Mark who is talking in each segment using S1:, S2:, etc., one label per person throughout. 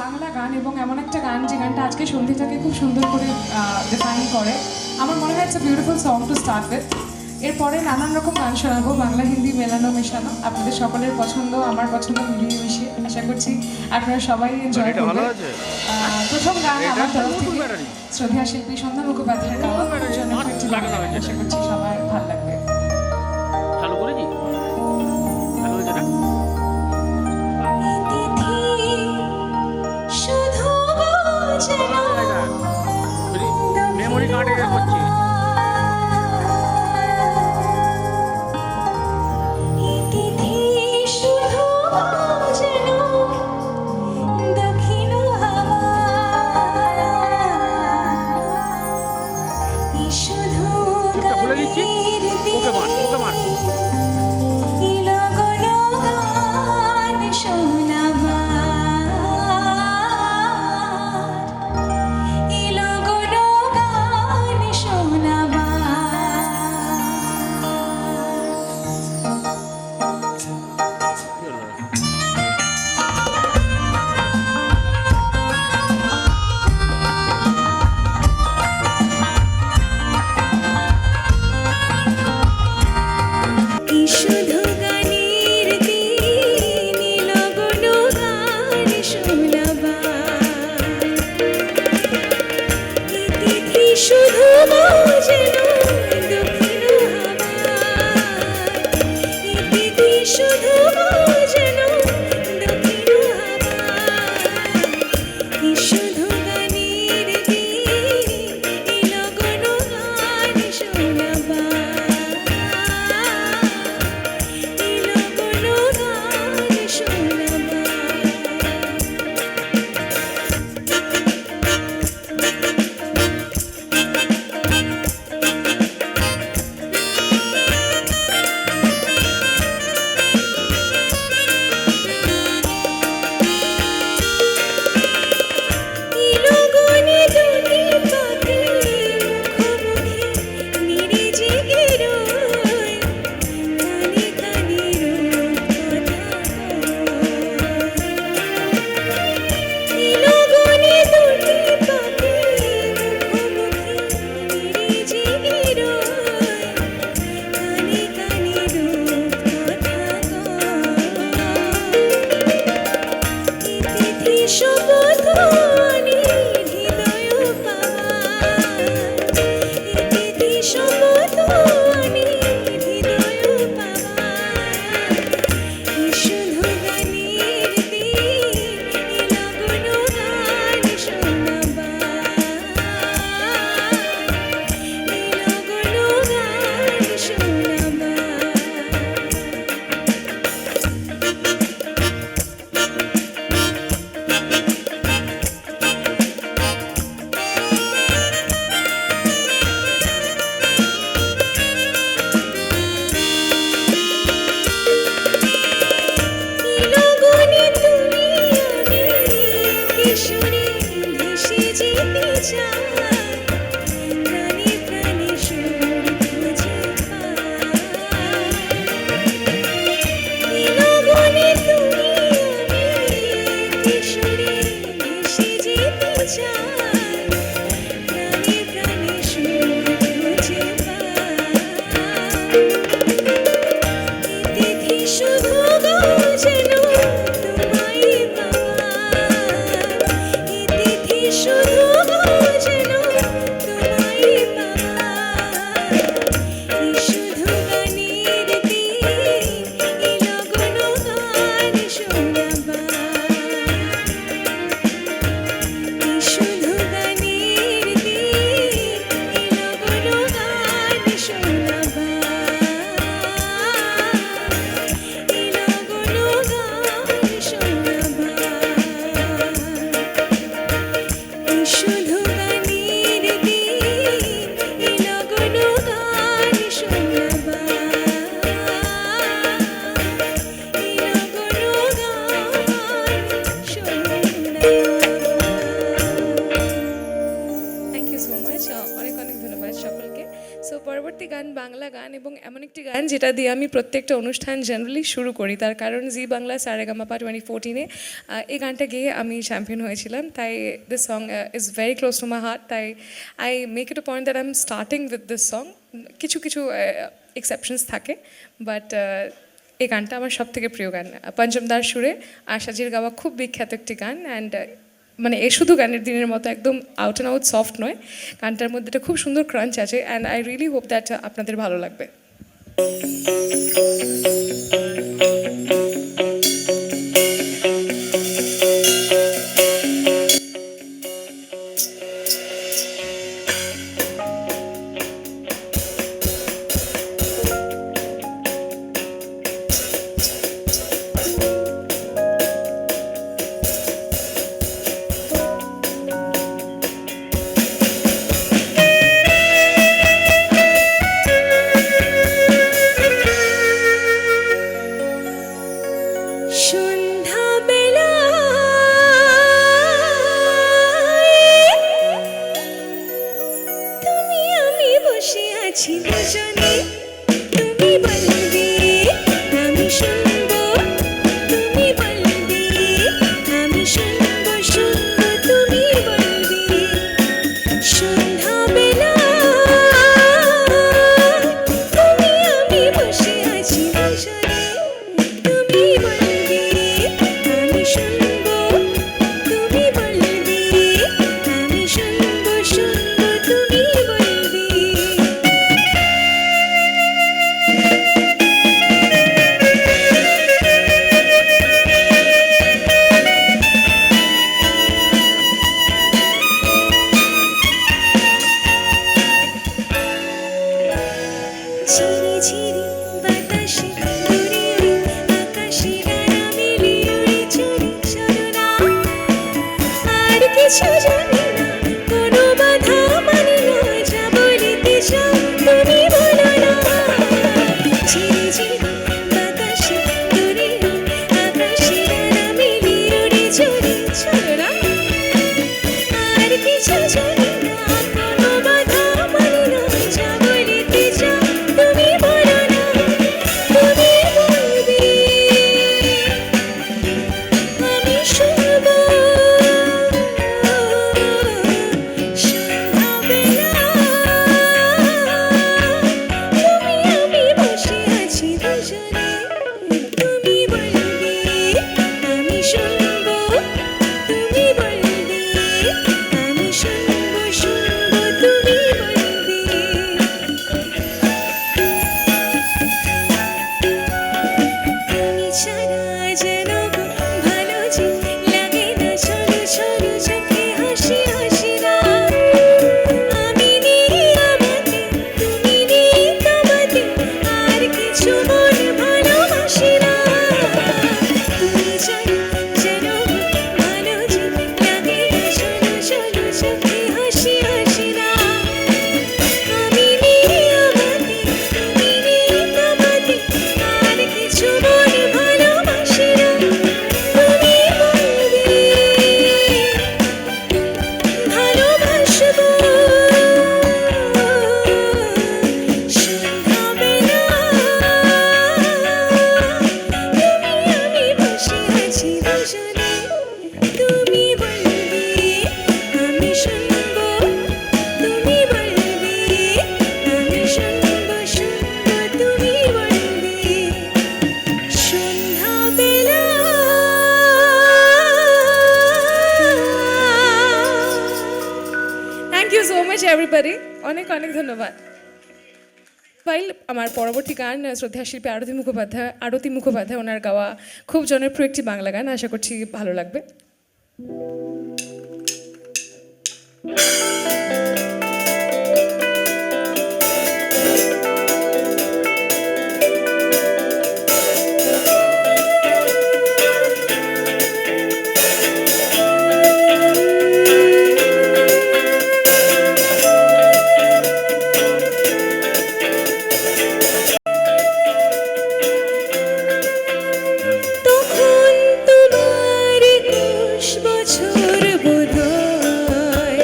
S1: বাংলা গান এবং এমন একটা গান যে গানটা আজকে সন্ধ্যেটাকে খুব সুন্দর করে ডিফাইন করে। আমার মনে হয় it's a beautiful song to start with. এরপরে নানান রকম গান শোনাবো, বাংলা হিন্দি মেলানো মেশানো, আপনাদের সকলের পছন্দ আমার পছন্দ মিলিয়ে মিশিয়ে। আশা করছি আপনারা সবাই এনজয় করবেন। প্রথম গান আমার তরফ থেকে শ্রদ্ধেয় শিল্পী সন্ধ্যা মুখোপাধ্যায়ের গাওয়া জন্য একটি গান। আশা করছি সবাই ভালো লাগবে।
S2: চালু করেছি মেমোরি কার্ডে করছি। বলে দিচ্ছি ওকে মার ওকে মার।
S3: শুধু যেন দক্ষিণ শুধু যেন দক্ষিণ শুধু গানের লগন গান শোনাবা লগন গান শোনাবা।
S4: গান যেটা দিয়ে আমি প্রত্যেকটা অনুষ্ঠান জেনারেলি শুরু করি, তার কারণ জি বাংলা সারেগামাপা 2014-এ এই গানটা গেয়ে আমি চ্যাম্পিয়ন হয়েছিলাম। তাই this song is very close to my heart. তাই I make it a point that I am starting with this song. কিছু কিছু এক্সেপশনস থাকে, বাট এই গানটা আমার সব থেকে প্রিয় গান। পঞ্চমদার সুরে আশাজির গাওয়া খুব বিখ্যাত একটি গান। অ্যান্ড মানে এ শুধু গানের দিনের মতো একদম আউট অ্যান্ড আউট সফট নয়, গানটার মধ্যে একটা খুব সুন্দর ক্রাঞ্চ আছে। And I really hope that আপনাদের ভালো লাগবে।
S3: তুমি আমি বসে আছি দুজনে, তুমি বলবে আমি শুনবো, তুমি বলবে আমি শুনবো, শুনবো তুমি বলবে। সন্ধ্যাবেলা তুমি আমি বসে আছি দুজনে, তুমি বলবে আমি শুনবো, তুমি বলবে আমি শুনবো, শুনবো তুমি বলবে। ঝিরি ঝিরি বাতাসে উড়ে উড়ে আকাশে ডানা মেলে উড়ে চলে চলো না, আর কিছু জানি না, কোনো বাধা মানি না, যা বলিতে চাও তুমি বলো না। ঝিরি ঝিরি বাতাসে উড়ে উড়ে আকাশে ডানা মেলে উড়ে চলে চলো না, আর কিছু জানি না, কোনো বাধা মানি না, যা বলিতে চাও তুমি বলো না। তুমি বলবে আমি শুনবো, সন্ধ্যাবেলা তুমি আমি বসে আছি দুজনে, তুমি বলবে আমি শুনবো, তুমি বলবে আমি শুনবো, শুনবো তুমি বলবে। তুমি ছাড়া যেন ভালো যে লাগে না, ছোট ছোট চোখে হাসি হাসি না, আমি নেই আমাকে, তুমি নেই তোমাতে, আর কিছু মন ভালোবাসি না। তুমি ছাড়া যেন ভালো যে লাগে না, ছোট ছোট চোখে হাসি হাসি না, আমি নেই আমাকে, তুমি নেই তোমাতে, আর কিছু মন ভালোবাসি না। তুমি বলবে ভালোবাসবো, সন্ধ্যাবেলা তুমি আমি বসে আছি দুজনে, তুমি বলবে আমি শুনবো, তুমি বলবে আমি শুনবো, শুনবো তুমি বলবে। সন্ধ্যাবেলা
S4: thank you so much everybody, অনেক অনেক ধন্যবাদ। ফাইল আমার পরবর্তী গান শ্রদ্ধা শিল্পী আরতি মুখোপাধ্যায় ওনার গাওয়া খুব জনপ্রিয় একটি বাংলা গান, আশা করছি ভালো লাগবে।
S3: তখন তোমার ২১ বছর বোধহয়,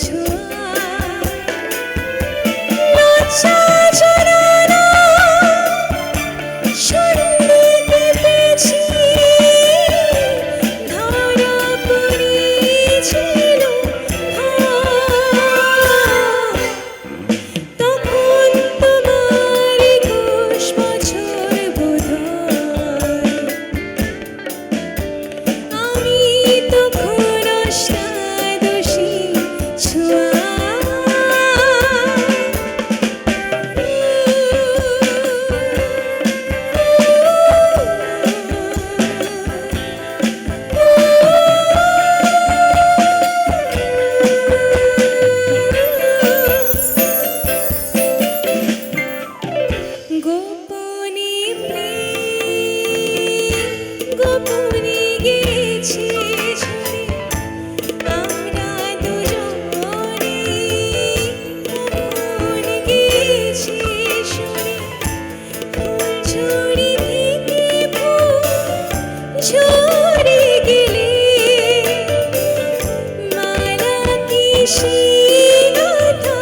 S3: ছোঁয়া লজ্জা জড়ানো শরীরে কেঁপেছি ধরা পড়েছিল তখন তোমার ২১ বছর বোধহয় আমি তখন অষ্টাদশী ছোঁয়া গোপনে প্রেম গোপনে গেছি ঝরে আমরা দুজনে গোপন গেছি সরে ফুলঝুরি থেকে ফুল ঝরে গেলে মালা কিসে গাঁথা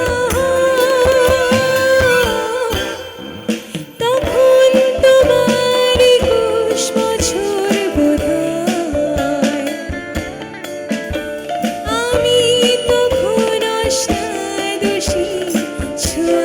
S3: তখন তোমার ২১ বছর বোধহয় আমি তখন অষ্টাদশী ছোঁয়া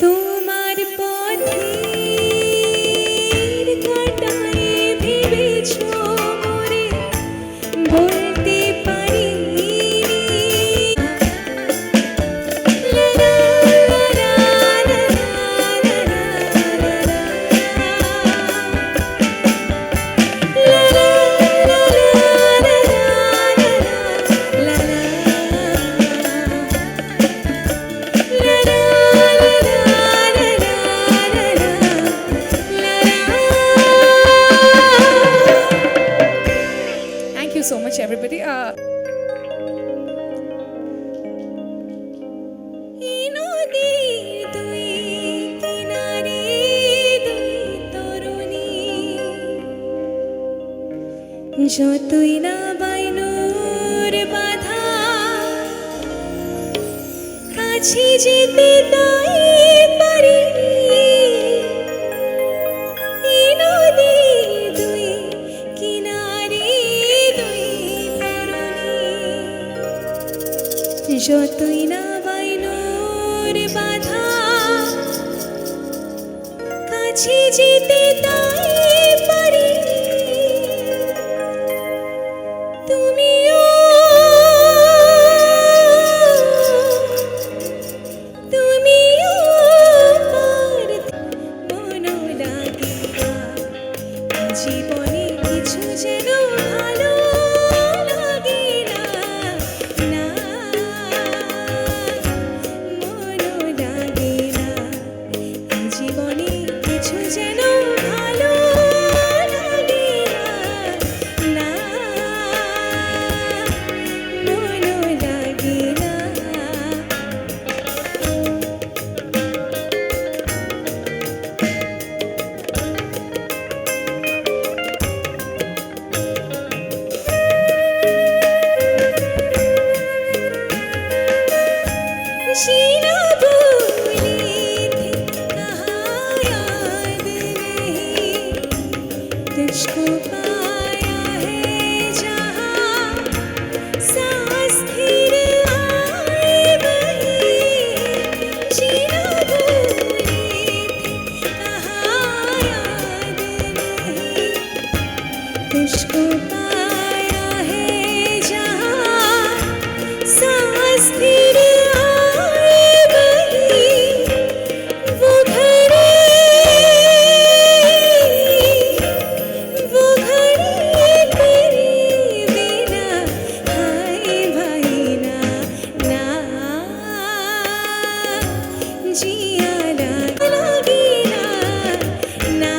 S3: তোমার পথের কাঁটায় ভেবেছ মোরে বলতে পারিনি লা লা লা লা লা লা
S4: Thank you so much, everybody.
S3: নদীর দুই কিনারে দুই তরুণী যতই না বাইনোর বাধা কাছে যেতে তাই পারি নদীর দুই কিনারে দুই তরুণী যতই না বাইনোর বাধা কাছে যেতে তাই পারি তুমিও পার মন লাগে না জীবনে কিছু যেন ভালো লাগে না না মন লাগে না জীবনে কিছু যেন ভালো লাগে না না মন লাগে না सीना भूली थी कहाँ याद नहीं तुझको पाया है जहाँ सांस स्थिर आए वहीं सीना भूली थी कहाँ याद नहीं तुझको पाया है जहाँ सांस स्थिर आए वहीं वो घड़ी तेरे बिना हाय भाई ना ना जिया लगी ना ना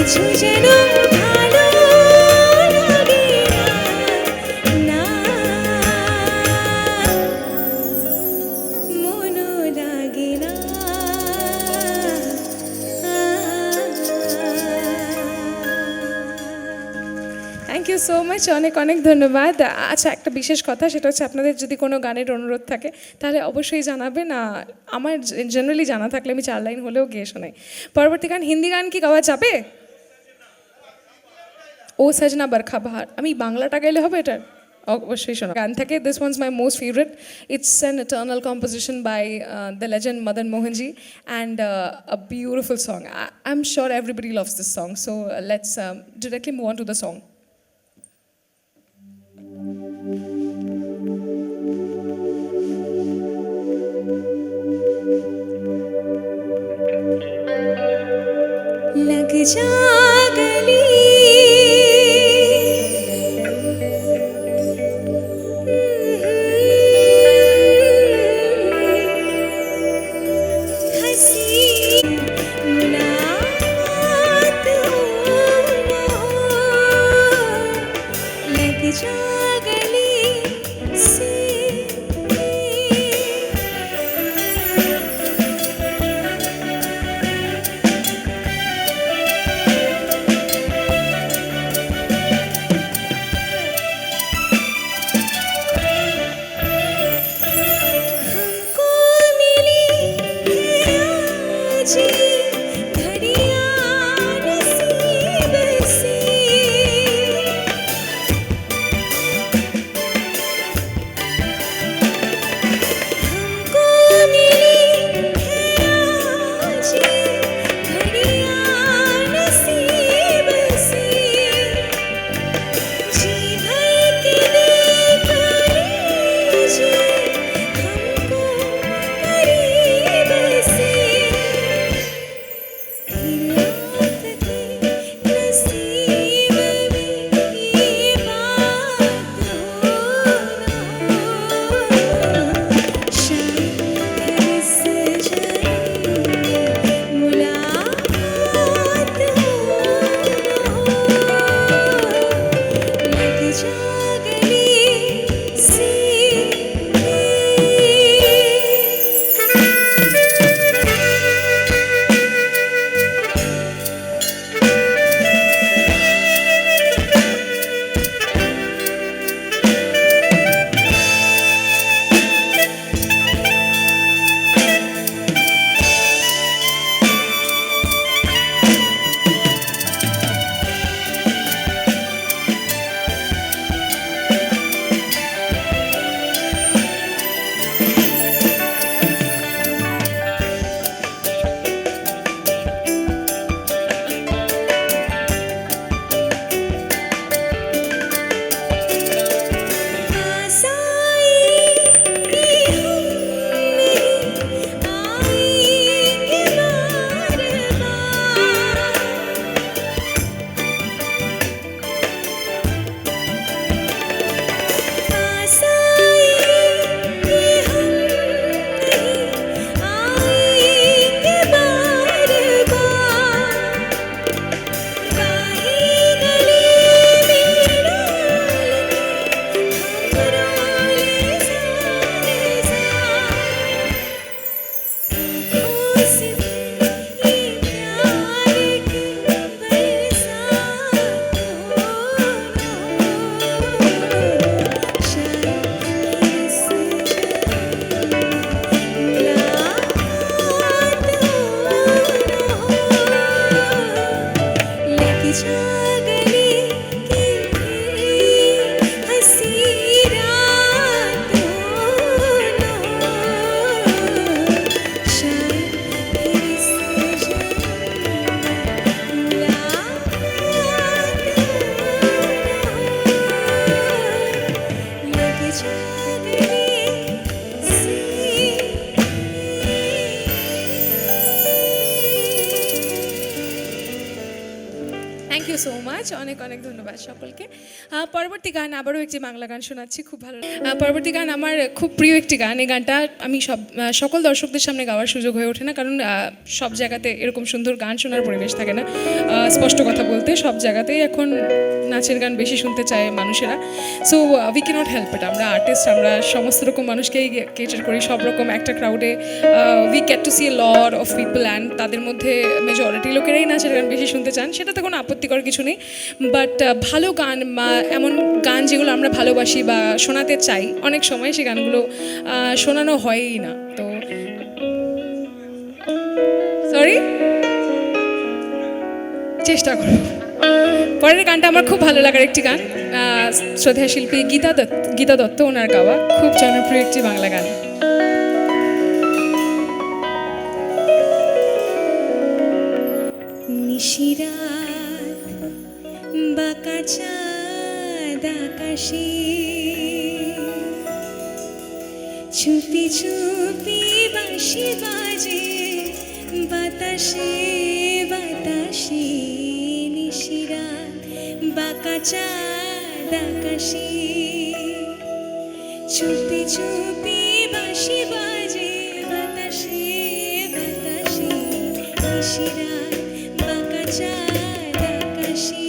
S3: কিছু যেন ভালো লাগে না, মনও লাগে না।
S4: থ্যাংক ইউ সো মাচ, অনেক অনেক ধন্যবাদ। আচ্ছা, একটা বিশেষ কথা, সেটা হচ্ছে আপনাদের যদি কোনো গানের অনুরোধ থাকে তাহলে অবশ্যই জানাবেন। আমার জেনারেলি জানা থাকলে আমি 4 লাইন হলেও গেয়ে শোনাই। পরবর্তী গান, হিন্দি গান কি গাওয়া যাবে? ও সজনা বরখা বাহার, আমি বাংলাটা গাইলে হবে এটার? অবশ্যই শোনা গান থেকে। This one's my most favourite. It's an eternal composition by the legend Madan Mohanji and a beautiful song. I am sure everybody loves this song, so let's directly move on to the song.
S3: लग जा गली हंसी मुलाकात हो, लग जा गली से हमको मिली है आज घड़ियां नसीब से, हमको मिली है आज घड़ियां नसीब से, जी भर के देख लीजिए हमको करीब से।
S4: থ্যাংক ইউ সো মাচ, অনেক অনেক ধন্যবাদ সকলকে। পরবর্তী গান আবারও একটি বাংলা গান শোনাচ্ছি, খুব ভালো পরবর্তী গান আমার খুব প্রিয় একটি গান। এই গানটা আমি সকল দর্শকদের সামনে গাওয়ার সুযোগ হয়ে ওঠে না, কারণ সব জায়গাতে এরকম সুন্দর গান শোনার পরিবেশ থাকে না। স্পষ্ট কথা বলতে সব জায়গাতেই এখন নাচের গান বেশি শুনতে চায় মানুষেরা। So we can't help it, আমরা আর্টিস্ট, আমরা সমস্ত রকম মানুষকেই কেটার করি, সব রকম একটা ক্রাউডে we get to see a lot of people, and তাদের মধ্যে মেজরিটি লোকেরাই নাচের গান বেশি শুনতে চান, সেটাতে কোনো আপত্তিকর কিছু নেই। বাট ভালো গান বা এমন গান যেগুলো আমরা ভালোবাসি বা শোনাতে চাই, অনেক সময় সেই গানগুলো শোনানো হয়ই না। তো সরি, চেষ্টা করব। পরের গানটা আমার খুব ভালো লাগার একটি গান, শ্রদ্ধেয় শিল্পী গীতা দত্ত ওনার গাওয়া, খুব জনপ্রিয় একটি বাংলা গান।
S3: নিশিরাত বাঁকা চাঁদ আকাশে চুপি চুপি বাঁশি বাজে বাতাসে বাতাসে। নিশিরাত বাঁকা চাঁদ আকাশে চুপি চুপি বাঁশি বাজে বাতাসে বাতাসে। নিশিরাত বাঁকা চাঁদ আকাশে।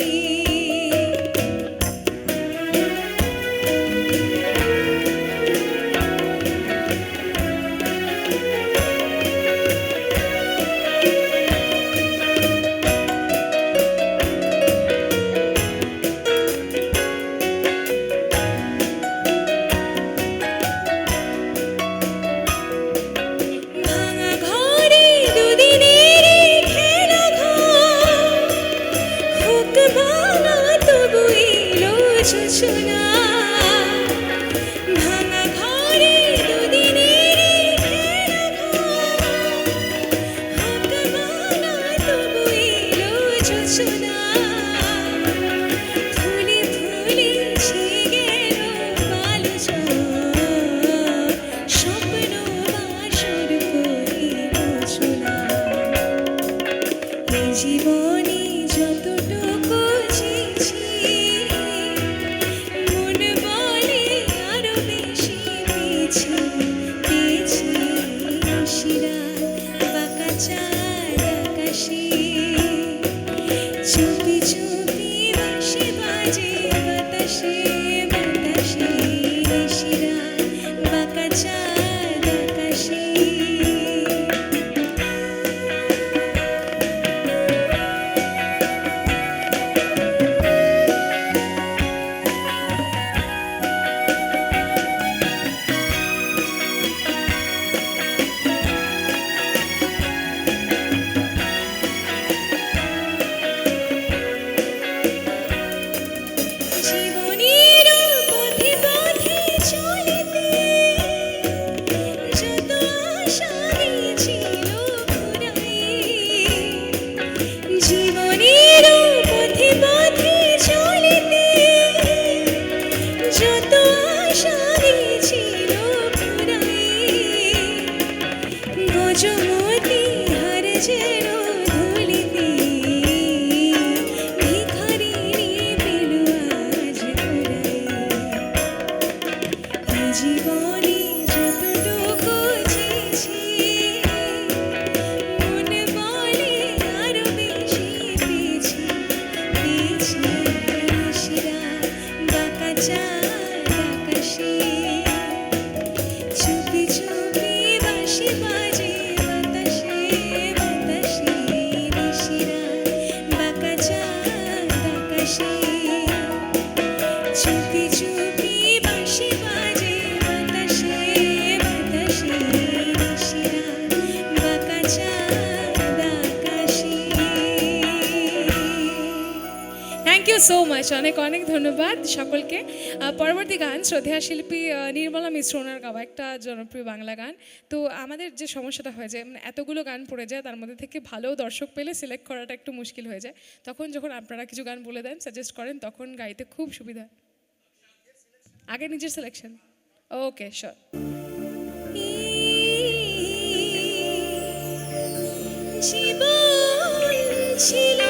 S3: ভাঙা ঘরে দুদিনের খেলা ঘর, হোক ভাঙা তবু এলো যোজনা। ভাঙা ঘরে দুদিনের খেলা ঘর, হোক ভাঙা তবু এলো যোজনা। ফুলে ফুলে ছিগে গেল আলোচনা, স্বপ্ন বাসর করিব ছোলা। এই জীবনে যতটুকু চেয়েছি, মন বলে আরো বেশি পেয়েছি পেয়েছি। নিশিরাত বাঁকা চাঁদ আকাশে চুপি চুপি বাঁশি বাজে বাতাসে বাতাসে। নিশিরাত বাঁকা চাঁদ আকাশে। জীবনের পথে পথে চলিতে যত আশা গিয়েছিল ফুরায়ে। জীবনের পথে পথে চলিতে যত আশা গিয়েছিল ফুরায়ে। গজমতি হার যেন ধুলিতে, ভিখারিনী পেল আজ কুড়ায়ে। এই জীবনে যতটুকু চেয়েছি, মন বলে আরো বেশি পেয়েছি পেয়েছি। নিশিরাত বাঁকা চাঁদ আকাশে চুপি চুপি বাঁশি বাজে বাতাসে বাতাসে। নিশিরাত বাঁকা চাঁদ আকাশে চুপি চুপি বাঁশি বাজে বাতাসে বাতাসে। নিশিরাত বাঁকা চাঁদ আকাশে।
S4: থ্যাংক ইউ সো মাচ, অনেক অনেক ধন্যবাদ সকলকে। পরবর্তী গান শ্রদ্ধেয় শিল্পী নির্মলা মিশ্র ওনার গাওয়া একটা জনপ্রিয় বাংলা গান। তো আমাদের যে সমস্যাটা হয়ে যায়, মানে এতগুলো গান পড়ে যায়, তার মধ্যে থেকে ভালো দর্শক পেলে সিলেক্ট করাটা একটু মুশকিল হয়ে যায়। তখন যখন আপনারা কিছু গান বলে দেন, সাজেস্ট করেন, তখন গাইতে খুব সুবিধা। আগে নিজের সিলেকশন, ওকে শিওর।
S3: জীবন ছিল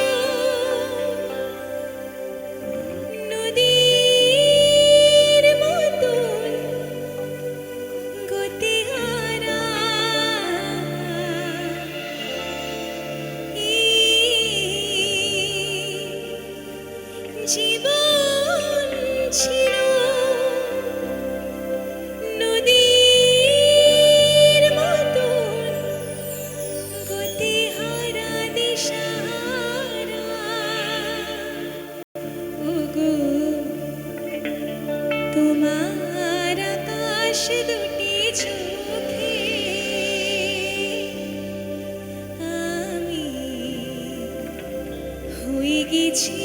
S3: গেছি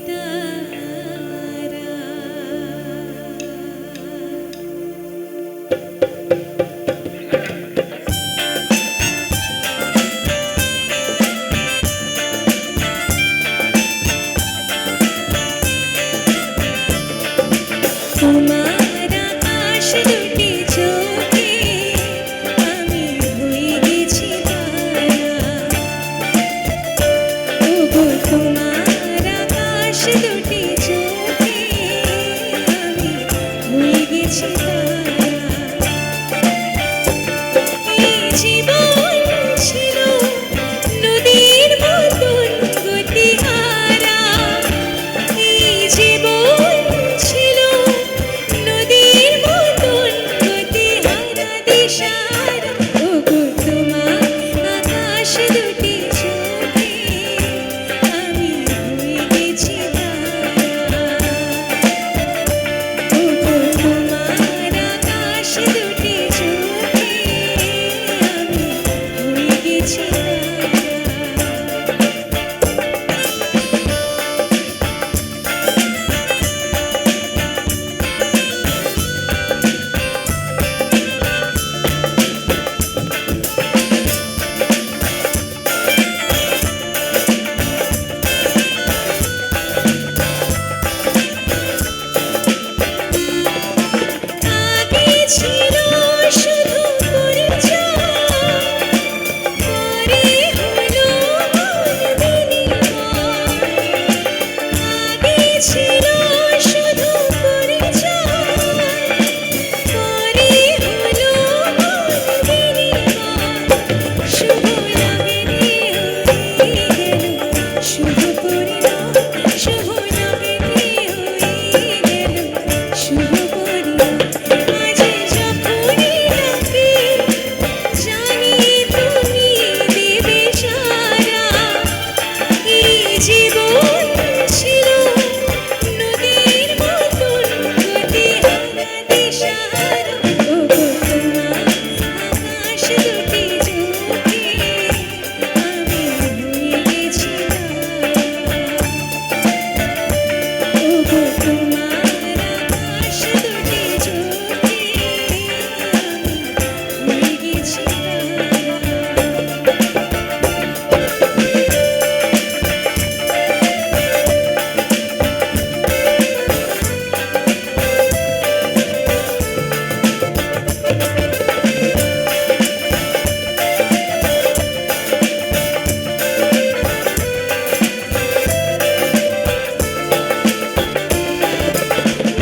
S3: তারা। তোমার আকাশ দুটি চোখে আমি হয়ে গেছি তারা। ওগো তোমার আকাশ দুটি চোখে আমি হয়ে গেছি তারা। এই জীবন ছিল নদীর মতন গতিহারা। এই জীবন ছিল নদীর মতন গতিহারা দিশাহারা। ওগো তোমার আকাশ দুটি চোখে আমি হয়ে গেছি তারা। ওগো তোমার আকাশ দুটি চোখে আমি হয়ে গেছি তারা। আগে ছিল শুধু পরিচয়, পরে হলো মন বিনিময়। আগে ছিল শুধু পরিচয়, পরে হলো মন বিনিময়। শুভ লগনে হয়ে গেল শুভ পরিণয়, শুভ লগনে হয়ে গেল শুভ পরিণয়। আজ যখনই ডাকি জানি তুমি দেবে সাড়া। এই জীবন ছিল নদীর মতন গতিহারা দিশাহারা। ওগো তোমার আকাশ দুটি চোখে আমি হয়ে গেছি তারা। ওগো তোমার আকাশ দুটি চোখে আমি হয়ে গেছি তারা।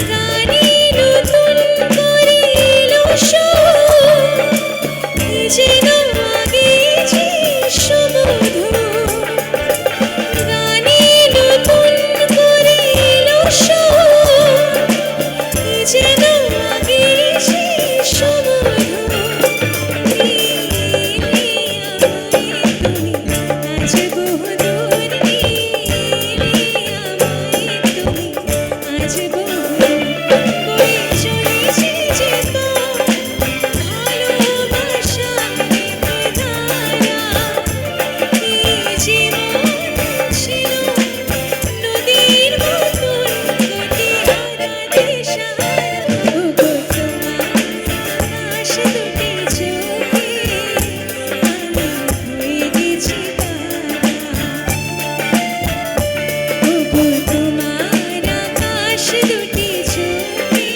S3: গানে নতুন করে এলো সুর, কি যেন আগে যে সুমধুর। গানে নতুন করে এলো সুর, কি যেন আগে যে সুমধুর। এলে আমায় তুমি আজ বহুদূর, এলে আমায় তুমি আজ বহুদূর। বয়ে চলেছে যে তোর ভালোবাসার এক ধারা। এই জীবন ছিল নদীর মতন গতিহারা দিশাহারা। ওগো তোমার আকাশ দুটি চোখে আমি হয়ে গেছি তারা। ওগো তোমার আকাশ দুটি চোখে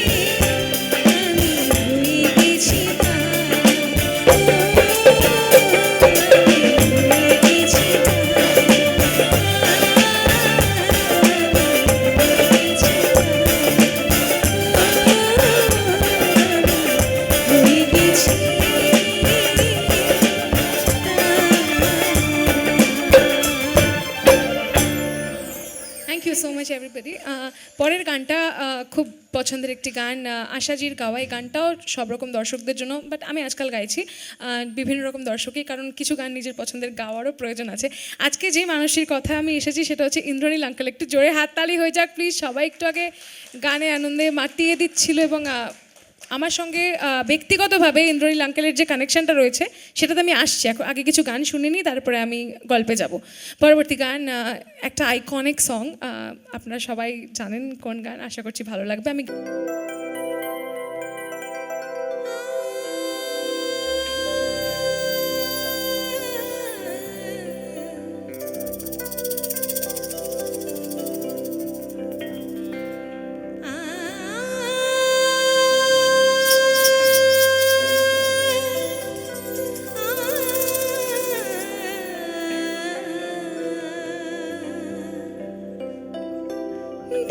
S3: আমি হয়ে গেছি তারা। আমি হয়ে গেছি
S4: thank you so much everybody. পরের গানটা খুব পছন্দের একটি গান, আশাজির গাওয়া। এই গানটাও সব রকম দর্শকদের জন্য, বাট আমি আজকাল গাইছি বিভিন্ন রকম দর্শকই, কারণ কিছু গান নিজের পছন্দের গাওয়ারও প্রয়োজন আছে। আজকে যে মানুষটির কথা আমি এসেছি সেটা হচ্ছে ইন্দ্রনীল আঙ্কেল। একটু জোরে হাততালি হয়ে যাক প্লিজ। সবাই একটু আগে গানে আনন্দে মাতিয়ে দিচ্ছিল এবং আমার সঙ্গে ব্যক্তিগতভাবে ইন্দ্রনীল আঙ্কেলের যে কানেকশনটা রয়েছে সেটাতে আমি আসছি। এখন আগে কিছু গান শুনে নিই, তারপরে আমি গল্পে যাব। পরবর্তী গান একটা আইকনিক সং, আপনারা সবাই জানেন কোন গান, আশা করছি ভালো লাগবে। আমি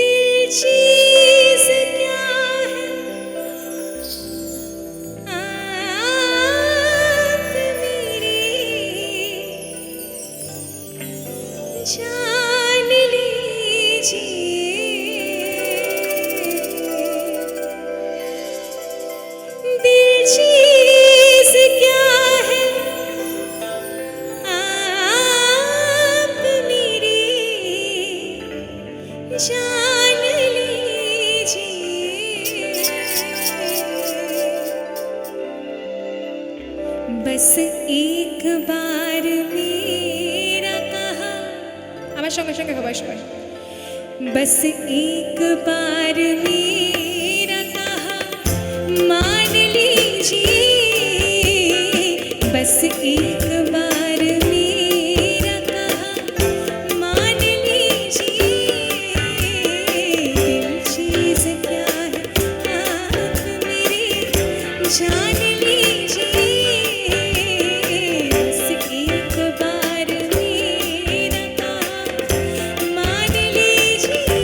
S3: दिल चीज़ क्या है आप मेरी जान लीजिए। दिल चीज़ क्या है आप मेरी जान लीजिए। बस एक बार मेरा कहा,
S4: আমার সঙ্গে সঙ্গে সবাই সবাই
S3: बस एक बार मेरा कहा मान लीजिए। बस एक बार मेरा कहा मान लीजिए। दिल चीज़ क्या है आप मेरी जान लीजिए। बस एक बार मेरा कहा मान लीजिए।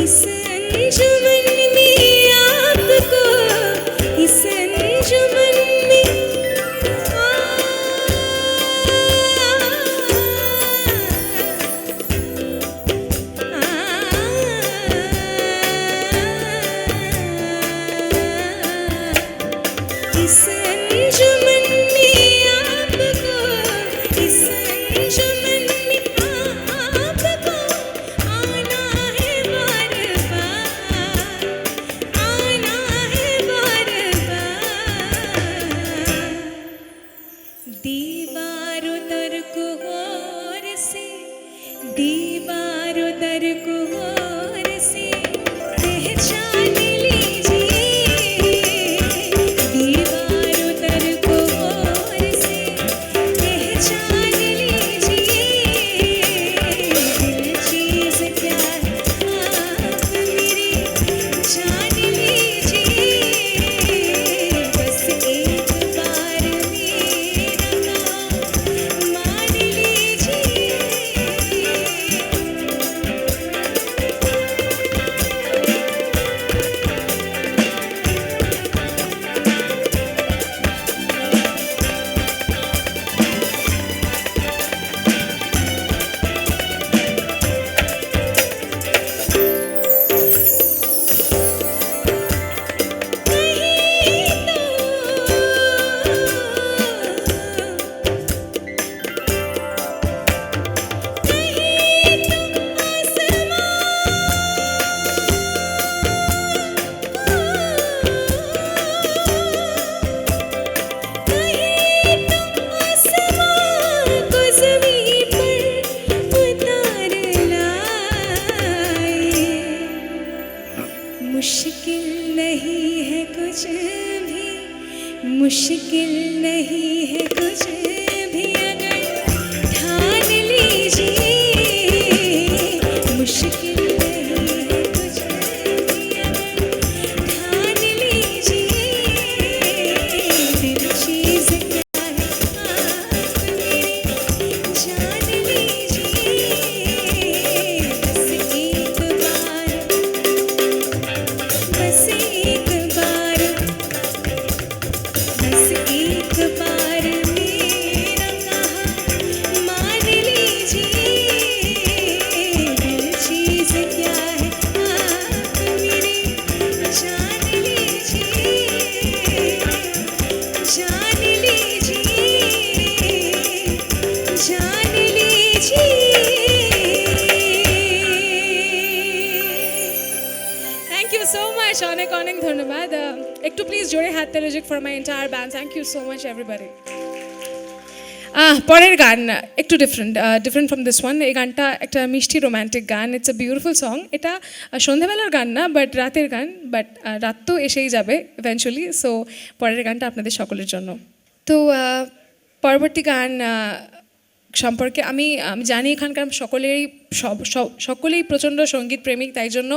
S3: इस अंजुमन में आपको, इस अंजुमन में इस अंजुमन में आपको, इस अंजुमन में आपको आना है बार बार, आना है बार बार। दीवारों दर को गौर से, दीवारों दर को गौर से पहचान लीजिए। दीवारों दर को गौर से पहचान लीजिए। दिल चीज़ क्या है आप मेरी जान लीजिए। बस एक बार मेरा नाम मान लीजिए।
S4: থ্যাংক ইউ সো মাচ, অনেক অনেক ধন্যবাদ। একটু প্লিজ জোরে হাত তালি for my entire band. Thank you so much everybody. পরের গান একটু ডিফারেন্ট ফ্রম দিস ওয়ান। এই গানটা একটা মিষ্টি রোম্যান্টিক গান। It's a beautiful song. এটা সন্ধ্যাবেলার গান না, বাট রাতের গান। বাট রাত তো এসেই যাবে ইভেনচুয়ালি। সো পরের গানটা আপনাদের সকলের জন্য। তো পরবর্তী গান সম্পর্কে আমি জানি এখানকার সকলেই প্রচণ্ড সঙ্গীত প্রেমিক, তাই জন্য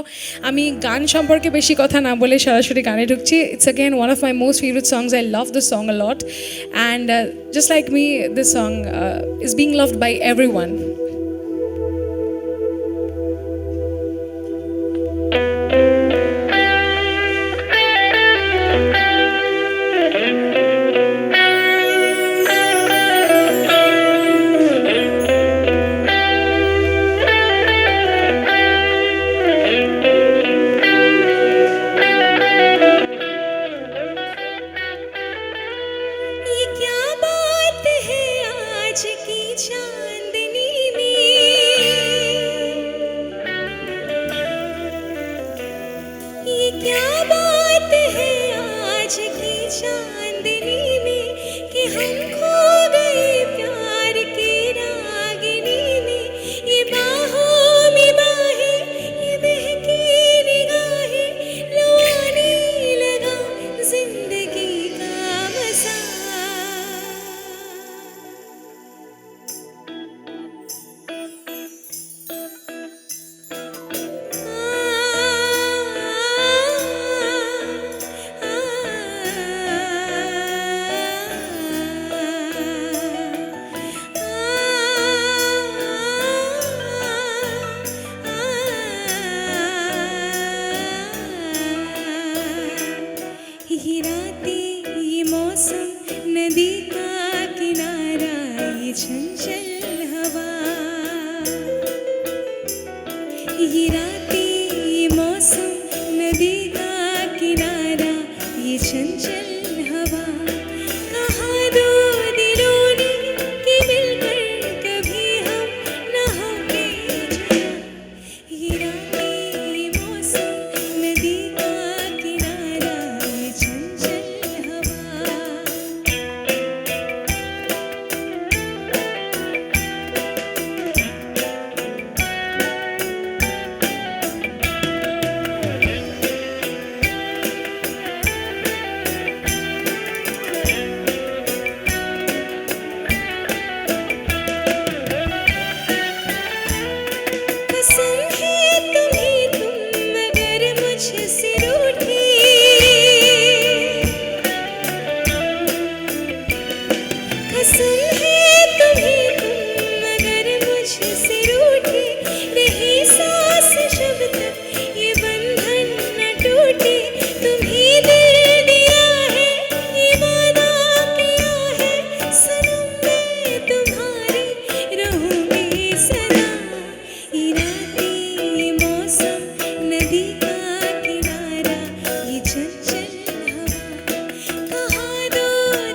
S4: আমি গান সম্পর্কে বেশি কথা না বলে সরাসরি গানে ঢুকছি। It's again one of my most favourite songs. I love this song a lot, and just like me this song is being loved by everyone.
S3: ये क्या बात है आज की चांदनी में, ये क्या बात है आज की चांदनी में कि हम खो गए प्यार के रागिनी में। ये बाहों में बाहें, ये बहकी निगाहें, लो आने लगा जिंदगी का मजा। ये रातें, ये मौसम, नदी का किनारा, ये चंचल हवा। ये रातें, ये मौसम, नदी का किनारा, ये चंचल हवा। कहाँ दो दिलों ने कि मिलकर कभी हम न होंगे जुदा। ये रातें, ये मौसम, नदी का किनारा, ये चंचल हवा। कसम है तुम्हें तुम मगर मुझसे रूठे, कसम है तुम्हें तुम मगर मुझसे रूठे। रहे सांस जब तक ये बंधन न टूटे। तुम्हें दिल दिया है, ये वादा किया है, सनम मैं तुम्हारी रहूंगी सदा। ये रातें, ये मौसम, नदी का किनारा, ये चंचल हवा। कहाँ दो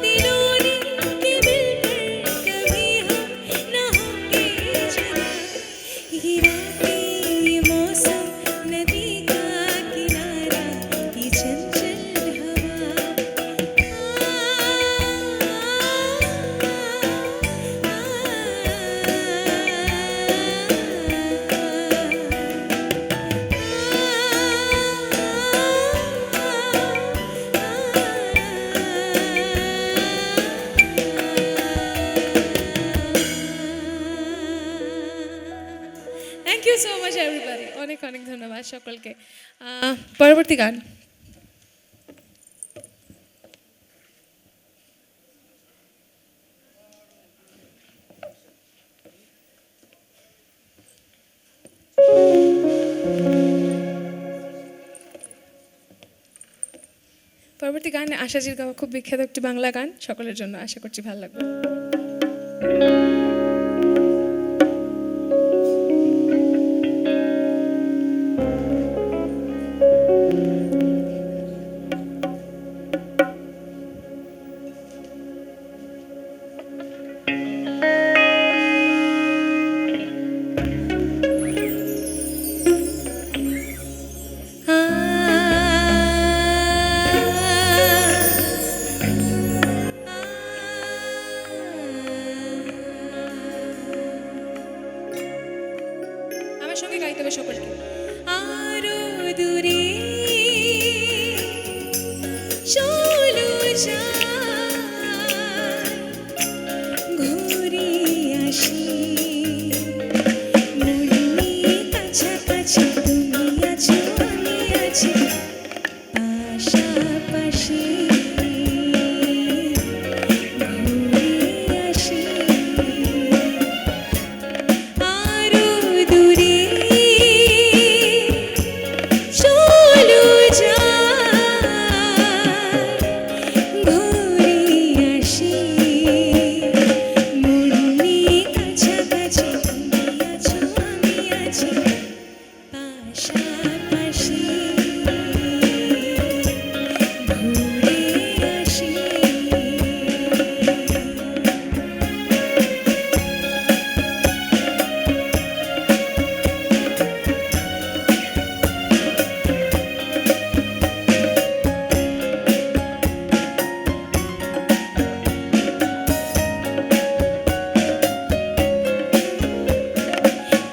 S3: दिलों ने कि मिलकर कभी हम न होंगे जुदा। ये रातें, ये मौसम, नदी का किनारा, ये चंचल
S4: thank you so much everybody. অনেক অনেক ধন্যবাদ সকলকে। পরবর্তী গান আশাজির গাওয়া খুব বিখ্যাত একটি বাংলা গান, সকলের জন্য। আশা করছি ভালো লাগবে। দেবে সকলকে।
S3: আরো দূরে চলো যাই, ঘুরে আসি, মনে কাছাকাছি তুমি আছো আমি আছি পাশাপাশি, ঘুরে আসি। আরো দূরে চলো যাই, ঘুরে আসি, মনে কাছাকাছি তুমি আছো আমি আছি পাশাপাশি, ঘুরে আসি।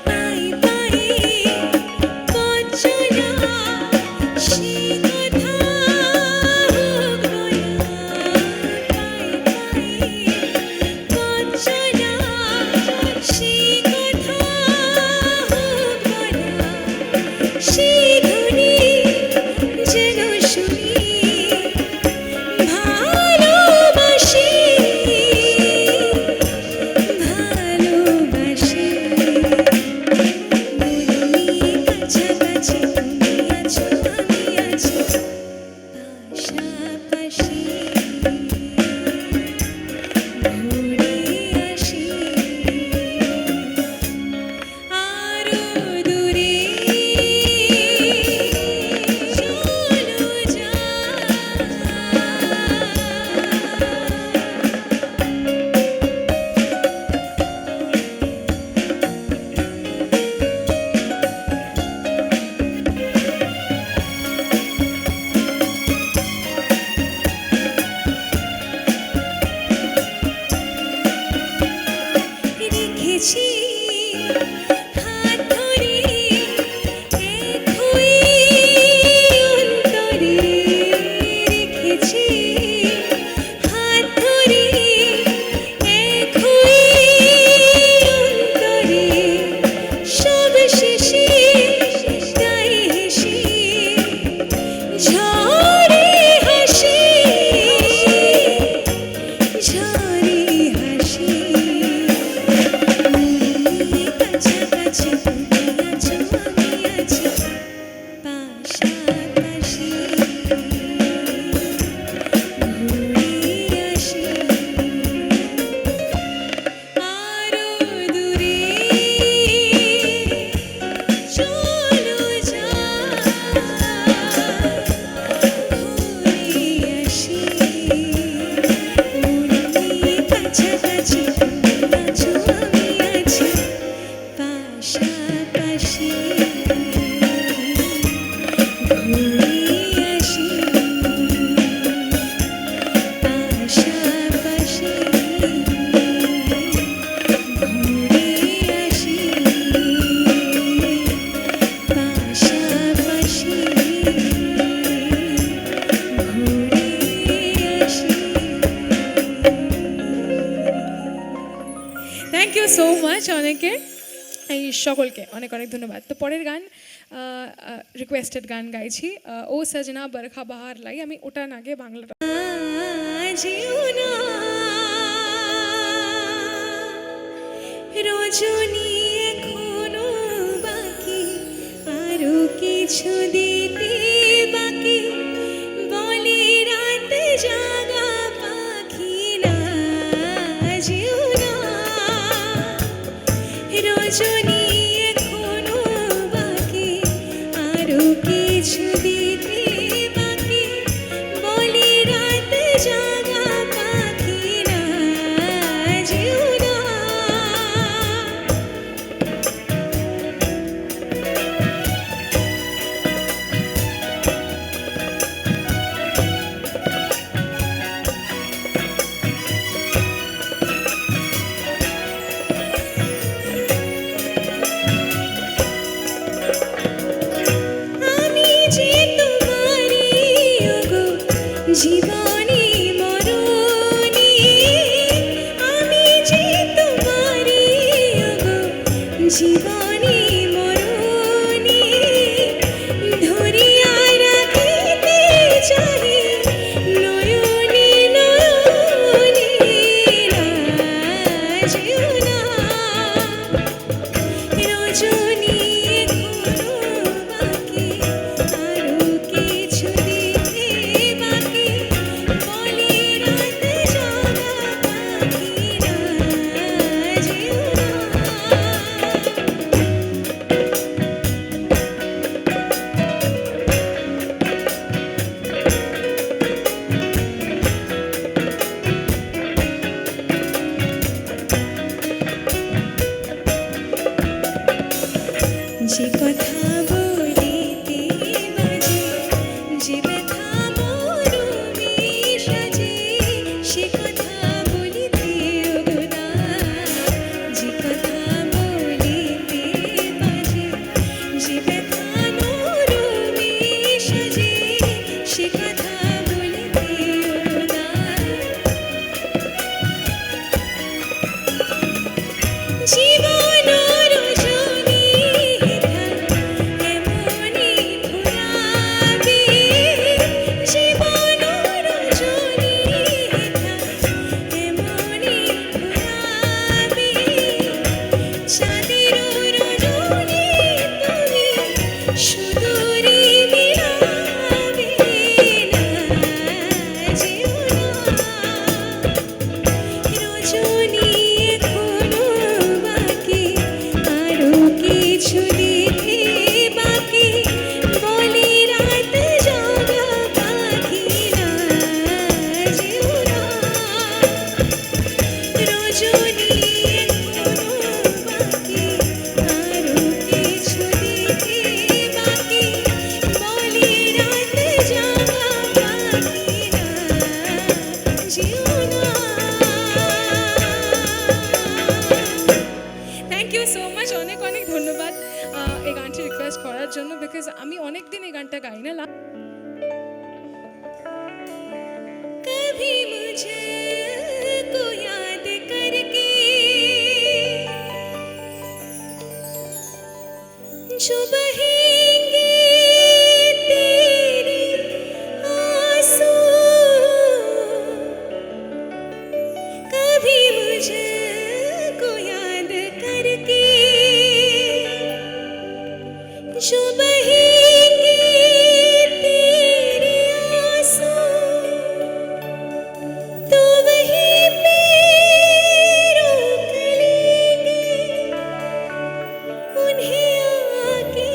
S3: পায়ে পায়ে পথ চলা সে কথা হোক বলা, পায়ে পায়ে পথ চলা সে কথা হোক বলা, সে ধ্বনি যেন শুনি ভালোবাসি, ভালোবাসি, মনে কাছাকাছি তুমি আছো আমি আছি পাশাপাশি, ঘুরে আসি। আরো দূরে চলো যাই। রেখেছি হাত ধরে এক হয়ে অন্তরে, রেখেছি হাত ধরে এক হয়ে অন্তরে, সব শেষে তাই হেসে ঝরে হাসি, ঝরে হাসি, মনে কাছাকাছি তুমি আছো আমি আছি পাশাপাশি, ঘুরে আসি। আরো দূরে চলো যাই, ঘুরে আসি, মনে কাছাকাছি তুমি আছো আমি আছি পাশাপাশি, ঘুরে আসি পাশাপাশি, ঘুরে আসি পাশাপাশি, ঘুরে আসি।
S4: থ্যাংক ইউ সো মাচ অনেকে, এই সকলকে অনেক অনেক ধন্যবাদ। তো পরের গান রিকোয়েস্টেড গান গাইছি, ও সজনা বরখা বাহার লাই। আমি ওটা না গিয়ে বাংলাটা
S3: আজিও না রজনী এখনো বাকি, আরো কিছু দিতে বাকি, বলে রাত জাগা পাখি না, আজিও না রজনী এখনো বাকি, আরো কিছু দিতে বাকি, বলে রাত জাগা পাখি না, আজিও না। জীবনে মরণে ধরিয়া রাখিতে চাহি নয়নে নয়নে না যেও না রজনী এখনো বাকি আরো কিছু দিতে বাকি বলে রাত জাগা পাখি না যেও না যে কথা বলিতে বাজে যে ব্যথা মরমে সাজে সে কথা বলিতে ওগোনা যে কথা বলিতে বাজে যে ব্যথা মরমে সাজে সে কথা বলিতে ওগোনা জীবন রজনী এমনি ফুরাবে জীবন রজনী এমনি ফুরাবে চাঁদের রজনী তুমি সুদূরে মিলাবে না যেও না রজনী এখনো বাকি আরো কিছু দিতে বাকি বলে রাত জাগা পাখি না যেও না রজনী এখনো বাকি আরো কিছু দিতে বাকি বলে রাত জাগা পাখি না যেও না থ্যাংক ইউ সো মাচ অনেক অনেক ধন্যবাদ এই গানটি রিকোয়েস্ট করার জন্য বিকজ আমি অনেক দিন এই গানটা গাই না कभी मुझको याद करके जो बहेंगे तेरे आंसू कभी मुझको याद करके जो बहेंगे तेरे आंसू तो वहीं पे रोक लेंगे उन्हें आके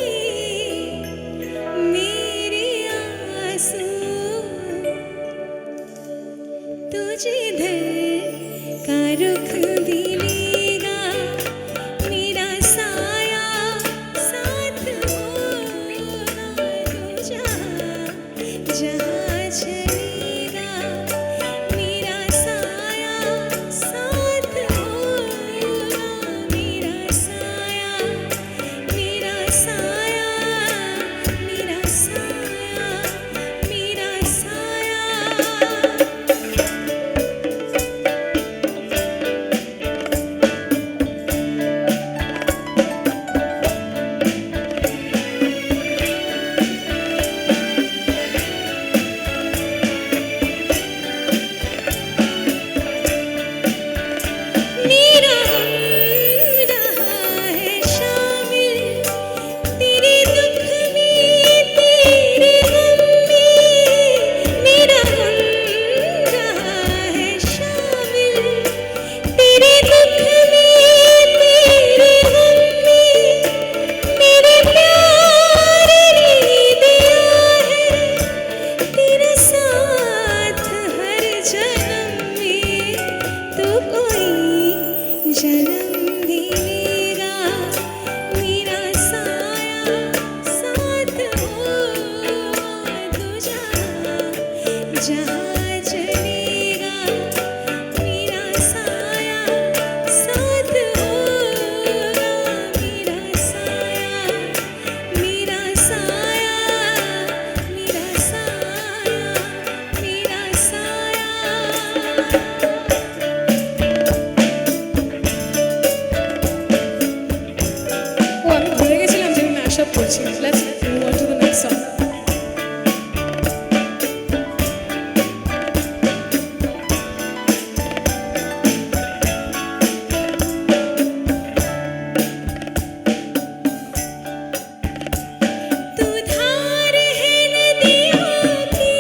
S4: করছি। Let's move on to the next song.
S3: तू धार है नदियों की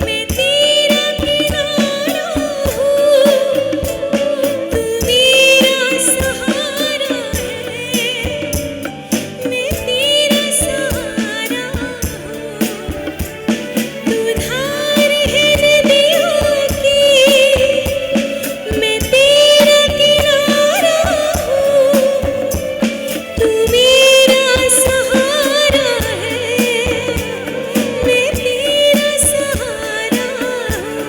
S3: मैं तेरा किनारा हूँ तू मेरा सहारा है मैं तेरा सहारा हूँ तू धार है नदियों की मैं तेरा किनारा हूँ तू मेरा सहारा है मैं तेरा सहारा हूँ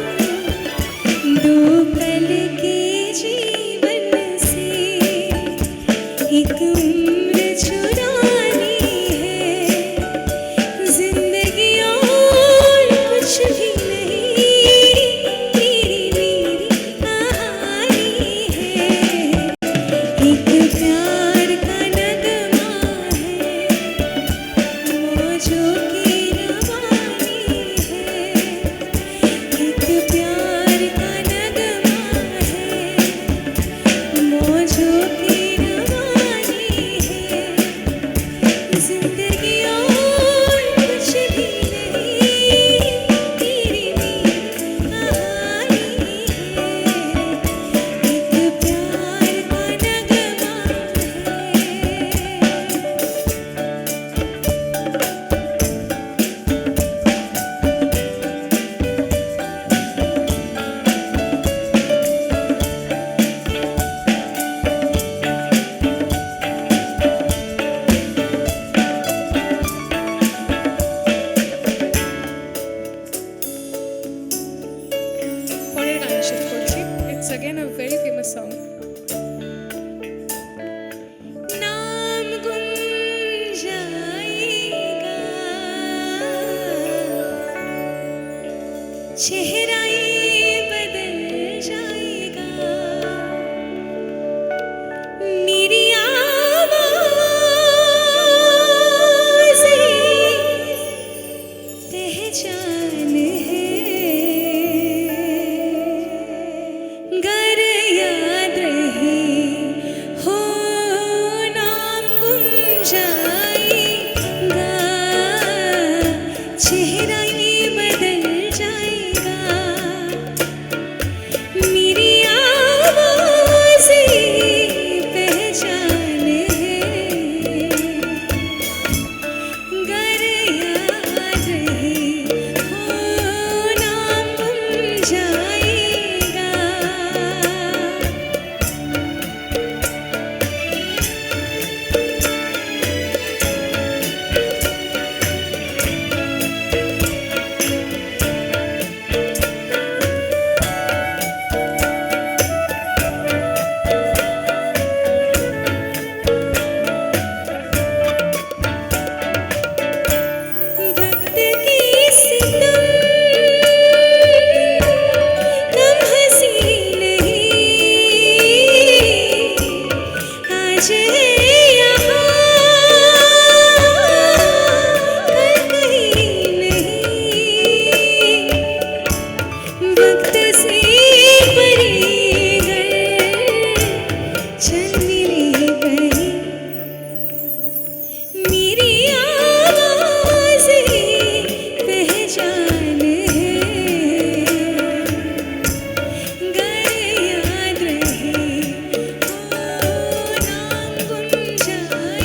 S3: दो पल के जीवन से एक उम्र चुरानी है जिंदगी और कुछ भी नहीं तेरी मेरी कहानी है एक प्यार का नगमा है मौजों की रवानी है एक प्यार का नगमा है मौजों की रवानी है जिंदगी और कुछ भी नहीं तेरी मेरी कहानी है एक प्यार का नगमा है
S4: পরের গানে শিফট করছি। It's again a very famous song.
S3: नाम गुम जाएगा चेहरा ये बदल जाएगा मेरी आवाज़ पहचान है गर याद रहे हो नाम गुम जाएगा चेहरा ये बदल जाएगा मेरी आवाज़ पहचान है गर याद रहे हो नाम गुम जाएगा वक्त की सितम कम हंसी नहीं आज है यहाँ कल कहीं नहीं वक्त से परे घर चल मिले कहीं मेरी आवाज़ पहचान है गर याद रहे हो नाम गुम जाएगा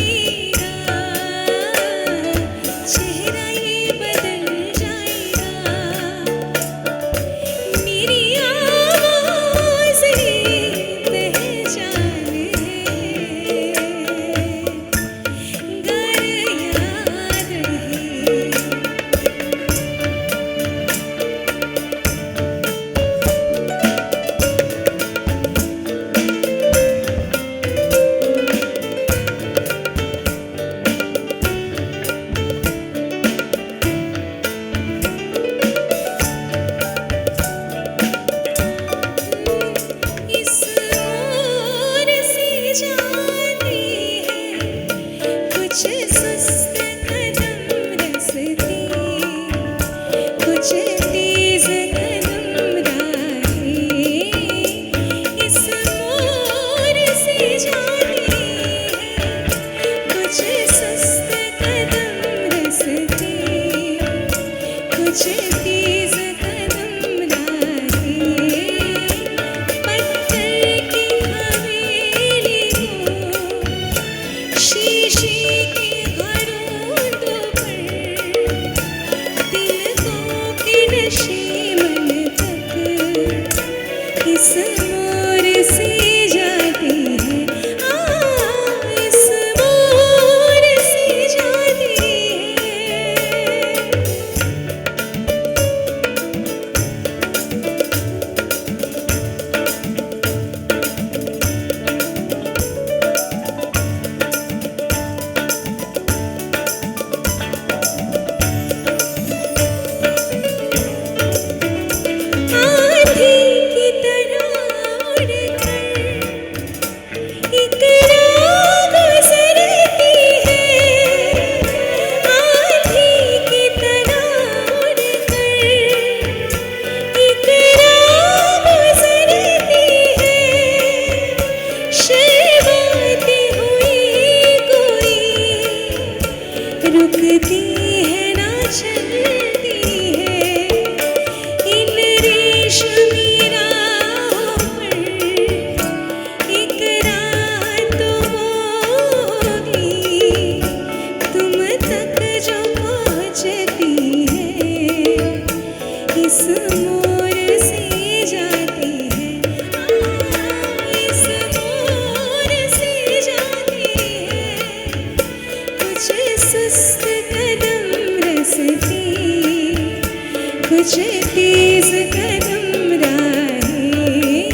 S3: कुछ तेज कदम राहें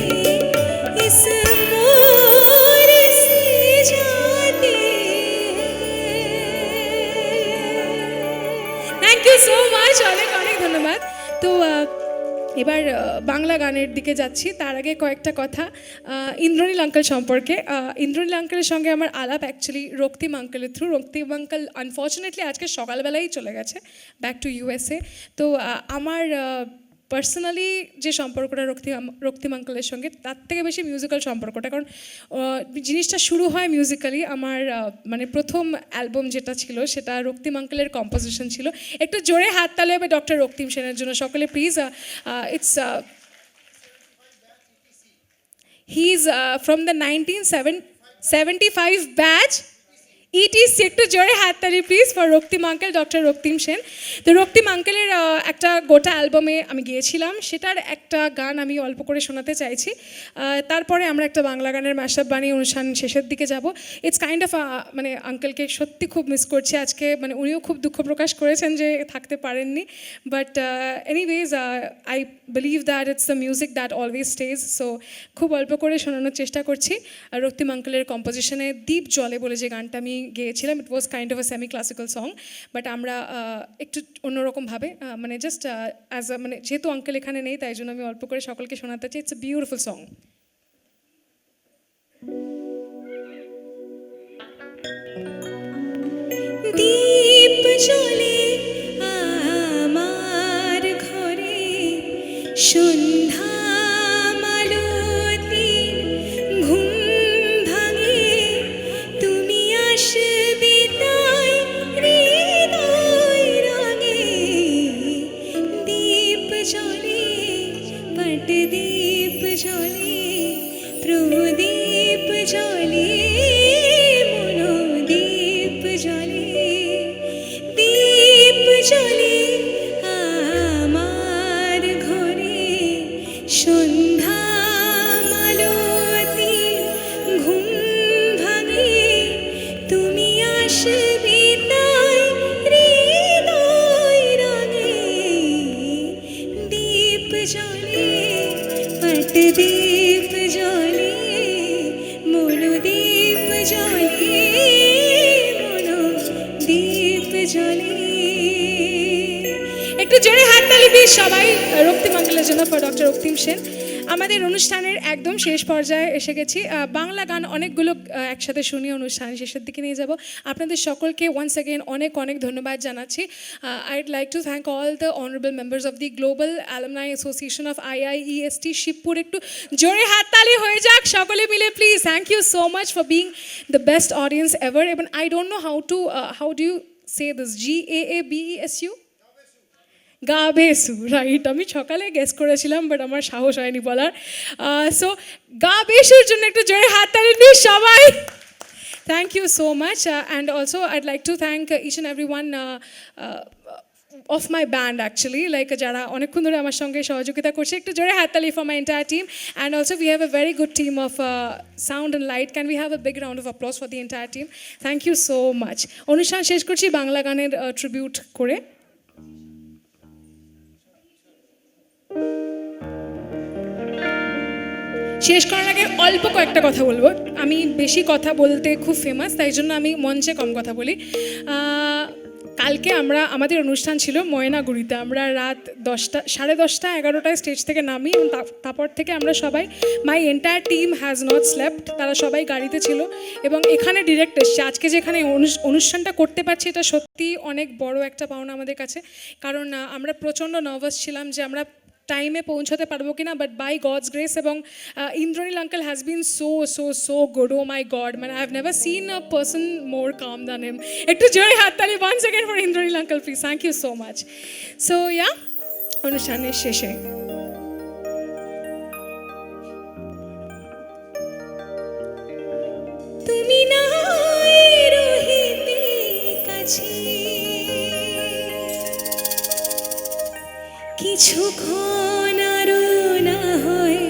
S3: इस मोर से जाते
S4: থ্যাংক ইউ সো মাচ, অনেক অনেক ধন্যবাদ। তো এবার বাংলা গানের দিকে যাচ্ছি। তার আগে কয়েকটা কথা ইন্দ্রনীল আঙ্কেল সম্পর্কে। ইন্দ্রনীল আঙ্কেলের সঙ্গে আমার আলাপ অ্যাকচুয়ালি রক্তিম আঙ্কেলের থ্রু। রক্তিম আঙ্কেল আনফর্চুনেটলি আজকে সকালবেলাই চলে গেছে ব্যাক টু ইউএসএ। তো আমার পার্সোনালি যে সম্পর্কটা রক্তিম আঙ্কেলের সঙ্গে, তার থেকে বেশি মিউজিক্যাল সম্পর্কটা, কারণ জিনিসটা শুরু হয় মিউজিক্যালি। আমার মানে প্রথম অ্যালবাম যেটা ছিল সেটা রক্তিম আঙ্কেলের কম্পোজিশন ছিল। একটু জোরে হাততালি হবে ডক্টর রক্তিম সেনের জন্য সকলে please. It's he is from the 1975 batch etc. একটু জোরে হাততালি please for Raktim uncle, doctor Raktim Sen. তো রক্তিম আঙ্কেলের একটা গোটা অ্যালবামে আমি গিয়েছিলাম, সেটার একটা গান আমি অল্প করে শোনাতে চাইছি। তারপরে আমরা একটা বাংলা গানের ম্যাশআপ বানিয়ে অনুষ্ঠান শেষের দিকে যাব। ইটস কাইন্ড অফ মানে আঙ্কেলকে সত্যি খুব মিস করছি আজকে, মানে উনিও খুব দুঃখ প্রকাশ করেছেন যে থাকতে পারেননি। But anyways I believe that it's the music that always stage. So খুব অল্প করে শোনানোর চেষ্টা করছি। রক্তিম আঙ্কেলের কম্পোজিশনে দ্বীপ জলে বলে যে গানটা আমি গেয়েছিলাম, it was kind of a semi classical song, but আমরা একটু অন্যরকমভাবে মানে জাস্ট অ্যাজ আ মানে যেহেতু আঙ্কেল এখানে নেই তাই জন্য আমি অল্প করে সকলকে শোনাতে চাই। It's a beautiful song.
S3: দীপ জ্বলে আমার ঘরে সন্ধ্যা মালতী ঘুম ভাঙে তুমি আসবে তাই হৃদয় রঙে দীপ জ্বলে পটদীপ জ্বলে প্রদীপ জ্বলে মনোদীপ জ্বলে দীপ জ্বলে আমার ঘরে সন্ধ্যা মালতী ঘুম ভাঙে তুমি আসবে তাই হৃদয় রঙে দীপ জ্বলে পটদীপ জ্বলে মনোদীপ জ্বলে মনোদীপ জ্বলে।
S4: একটু জোরে হাততালি প্লিজ সবাই রক্তিম আঙ্কেলের জন্য, ফর ডক্টর রক্তিম সেন। আমাদের অনুষ্ঠানের একদম শেষ পর্যায়ে এসে গেছি। বাংলা গান অনেকগুলো একসাথে শুনিয়ে অনুষ্ঠান শেষের দিকে নিয়ে যাব। আপনাদের সকলকে ওয়ান্স অ্যাগেন অনেক অনেক ধন্যবাদ জানাচ্ছি। I'd like to thank all the honourable members of the global alumni association of IIEST Shibpur. একটু জোরে হাততালি হয়ে যাক সকলে মিলে please. Thank you so much for being the best audience ever. এবং I don't know how do you say this, GAABESU? Gabesu, right. আমি সকালে গেস করেছিলাম বাট আমার সাহস হয়নি বলার। সো গাবেসুর জন্য একটু জোরে হাততালি প্লিজ সবাই। Thank you so much. And also I'd like to thank each and every one of my band actually, like যারা অনেকক্ষণ ধরে আমার সঙ্গে সহযোগিতা করছে। একটু জোরে হাততালি for my entire team. And also we have a very good team of sound and light. Can we have a big round of applause for the entire team? Thank you so much. অনুষ্ঠান শেষ করছি বাংলা গানের tribute করে। শেষ করার আগে অল্প কয়েকটা কথা বলবো। আমি বেশি কথা বলতে খুব ফেমাস, তাই জন্য আমি মঞ্চে কম কথা বলি। কালকে আমাদের অনুষ্ঠান ছিল ময়নাগুড়িতে। আমরা রাত 10টা, 10:30, 11টায় স্টেজ থেকে নামি এবং তারপর থেকে আমরা সবাই, মাই entire team has not slept. তারা সবাই গাড়িতে ছিল এবং এখানে ডিরেক্ট এসছে। আজকে যেখানে অনুষ্ঠানটা করতে পারছি এটা সত্যি অনেক বড় একটা পাওনা আমাদের কাছে, কারণ আমরা প্রচণ্ড নার্ভাস ছিলাম যে আমরা টাইমে পৌঁছাতে পারবো কিনা, বাট বাই গডস গ্রেস। এবং Indranil uncle has been so good. Oh my God, মানে I have never seen a person more calm than him. একটু জোরে হাততালি once again for Indranil uncle please. Thank you so much. So yeah, অনুষ্ঠানের শেষে
S3: তুমি না রহিতে কাছে কিছুক্ষণ আরো না হয়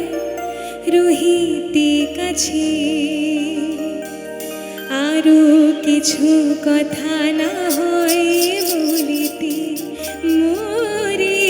S3: রহিতে কাছে, আরো কিছু কথা না হয় বলিতে মোরে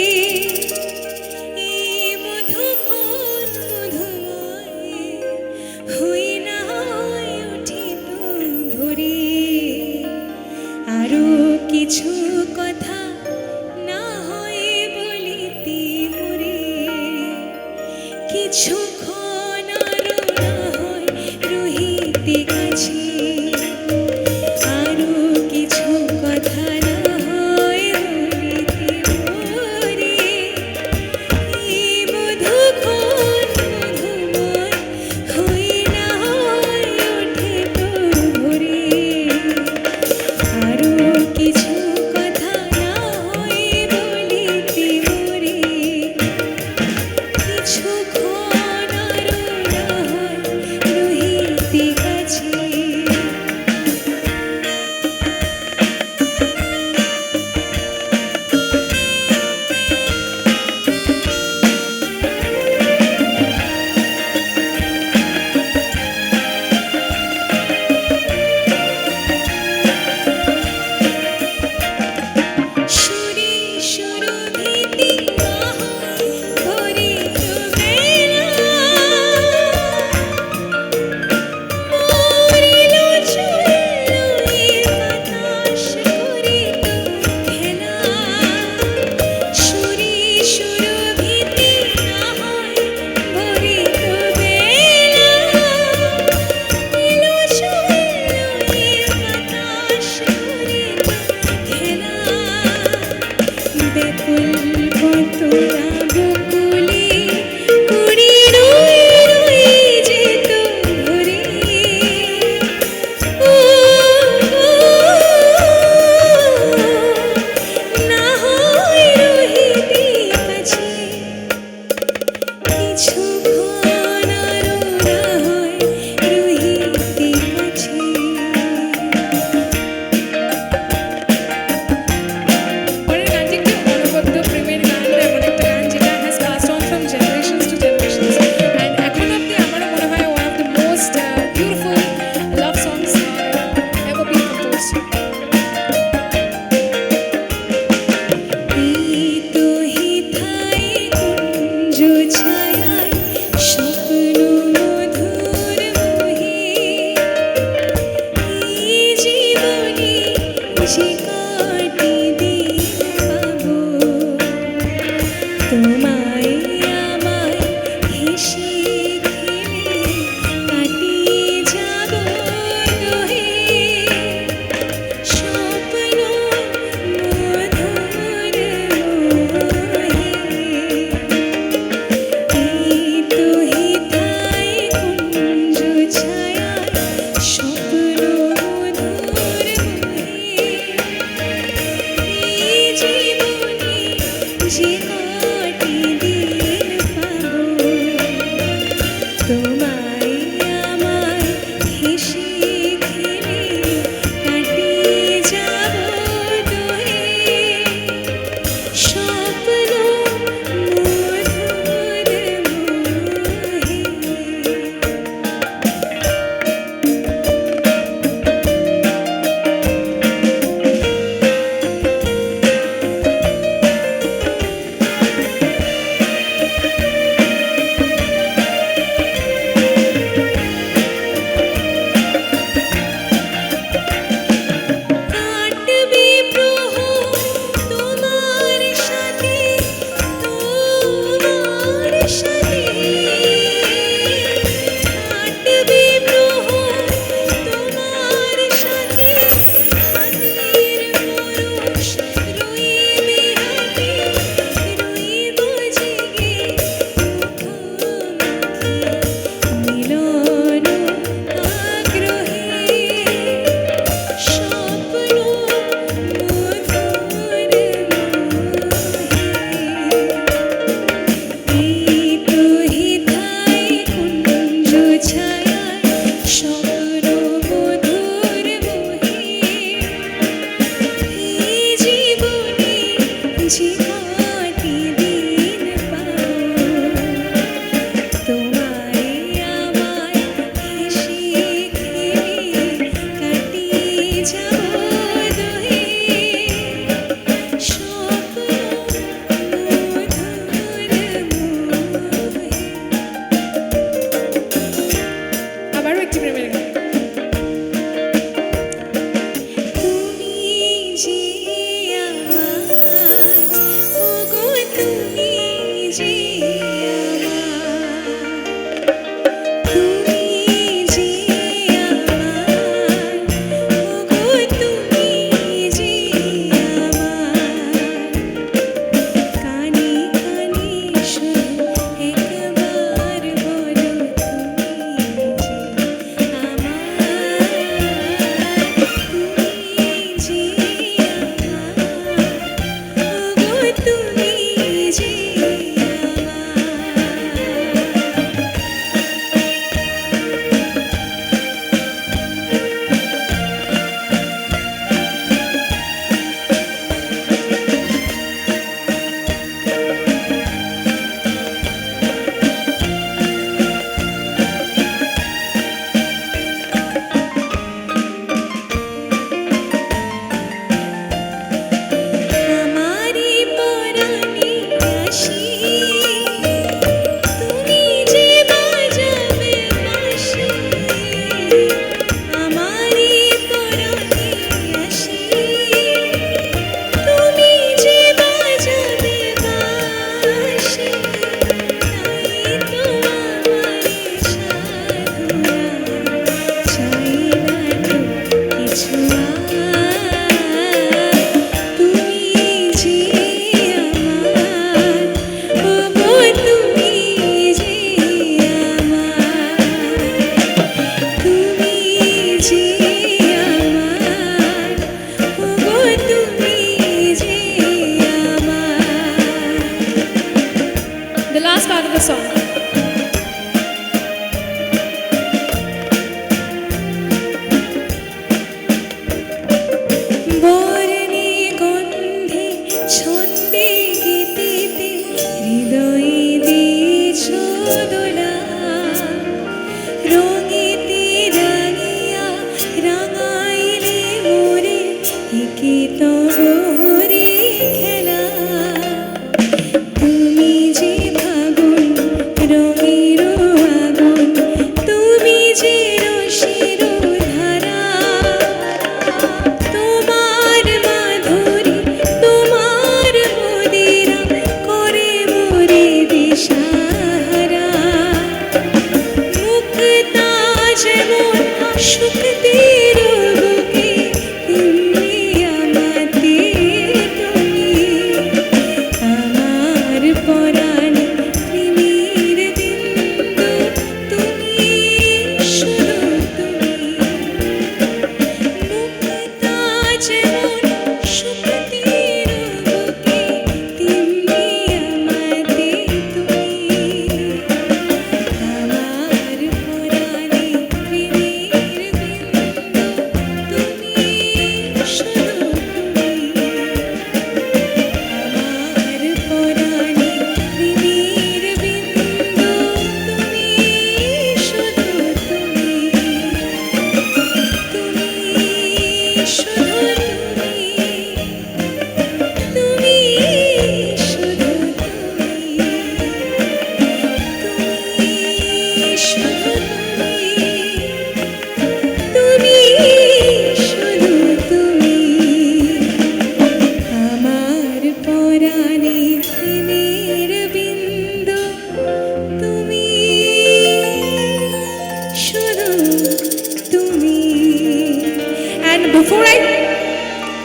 S4: before I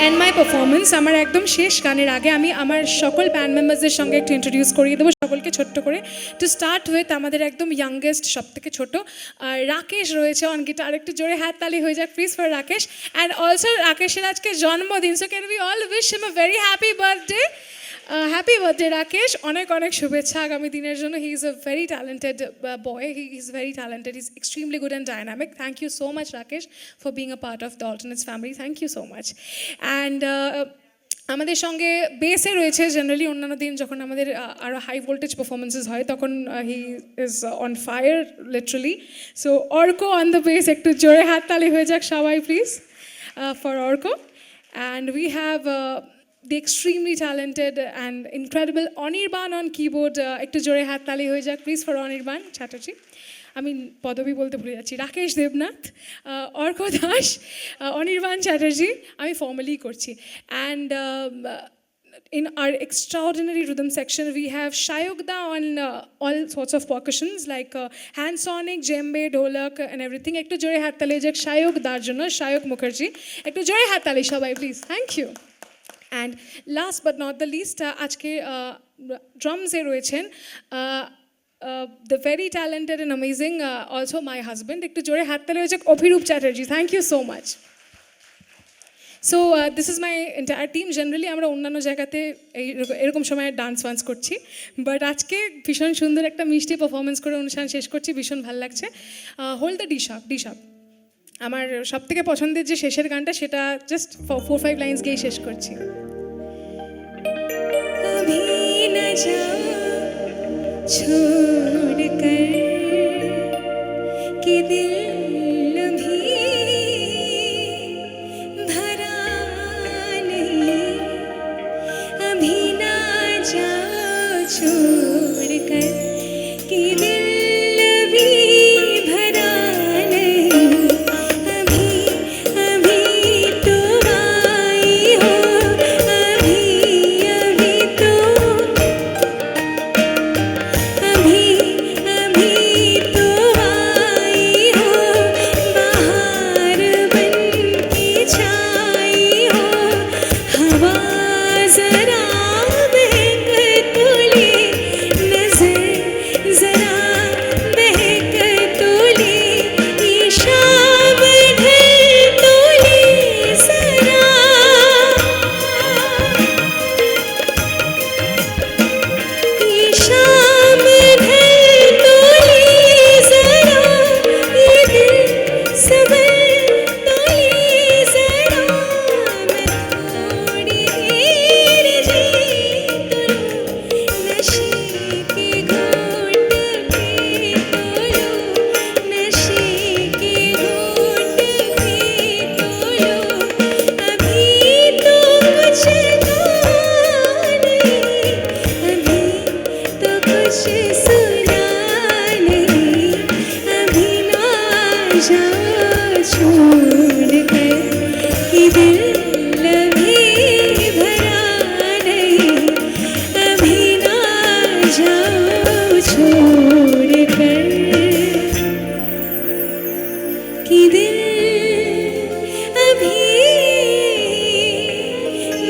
S4: end my performance, আমার একদম শেষ গানের আগে আমি আমার সকল ব্যান্ড মেম্বারসদের সঙ্গে একটু ইন্ট্রোডিউস করিয়ে দেবো সকলকে ছোট্ট করে। টু স্টার্ট উইথ আমাদের একদম ইয়াংগেস্ট, সব থেকে ছোটো রাকেশ রয়েছে অন গিটার। একটু জোরে হাত তালি হয়ে যাক please for Rakesh. And also রাকেশের আজকে জন্মদিন, so can we all wish him a very happy birthday. Happy birthday Rakesh, অনেক অনেক শুভেচ্ছা আগামী দিনের জন্য। He is a very talented boy, he is very talented, he is extremely good and dynamic. Thank you so much Rakesh for being a part of the alternates family, thank you so much. And আমাদের সঙ্গে বেসে রয়েছে, generally অন্যান্য দিন যখন আমাদের আরও high voltage performances হয় তখন he is on fire literally. So Arka on the bass, একটু জোরে হাত তালি হয়ে যাক সবাই please for Arka. And we have the extremely talented and incredible Anirban on keyboard. একটু জোরে হাত তালি হয়ে যাক প্লিজ ফর অনির্বাণ চ্যাটার্জি। আমি পদবী বলতে ভুলে যাচ্ছি, রাকেশ দেবনাথ, অর্ক দাস, অনির্বাণ চ্যাটার্জি, আমি ফর্মালি করছি। And in our extraordinary rhythm section, we have Shayogda on all sorts of percussions like hand sonic, djembe, dholak and everything. একটু জোরে হাত তালি হয়ে যাক শায়কদার জন্য, শায়ক মুখার্জি। একটু জোরে হাত তালি সবাই please, thank you. And last but not the least, আজকে ড্রামসে রয়েছেন the very talented and amazing also my husband. একটু জোরে হাত তালি হয়ে যাক Abhirup Chatterjee, thank you so much. So this is my entire team. Generally আমরা অন্যান্য জায়গাতে এরকম সময় ডান্স ফান্স করছি, বাট আজকে ভীষণ সুন্দর একটা মিষ্টি পারফরমেন্স করে অনুষ্ঠান শেষ করছি, ভীষণ ভালো লাগছে। Hold the dish up. আমার সব থেকে পছন্দের যে শেষের গানটা সেটা জাস্ট 4-5 লাইন্স গিয়ে শেষ করছি।
S3: अभी न जाओ छोड़ कर कि दिल भी भरा नहीं, अभी न जाओ छोड़ कर कि दिल भी भरा नहीं, अभी अभी तो आई हो, अभी अभी तो, अभी अभी तो आई हो, बाहर बन के छाई हो, हवा जरा बहक तो ले, नजर जरा बहक तो ले, ये शाम ढल तो ले जरा, ये शाम ढल तो ले जरा, ये दिल सबर तो ले जरा, मैं थोड़ी देर जी तो लूं, नशे के घूंट पे तो लूं, नशे के घूंट पे तो लूं, अभी तो कुछ कहा नहीं, अभी तो कुछ सुना नहीं, अभी ना जाओ छोड़ कर कि दिल भी भरा नहीं, अभी ना जाओ छोड़ कर कि दिल अभी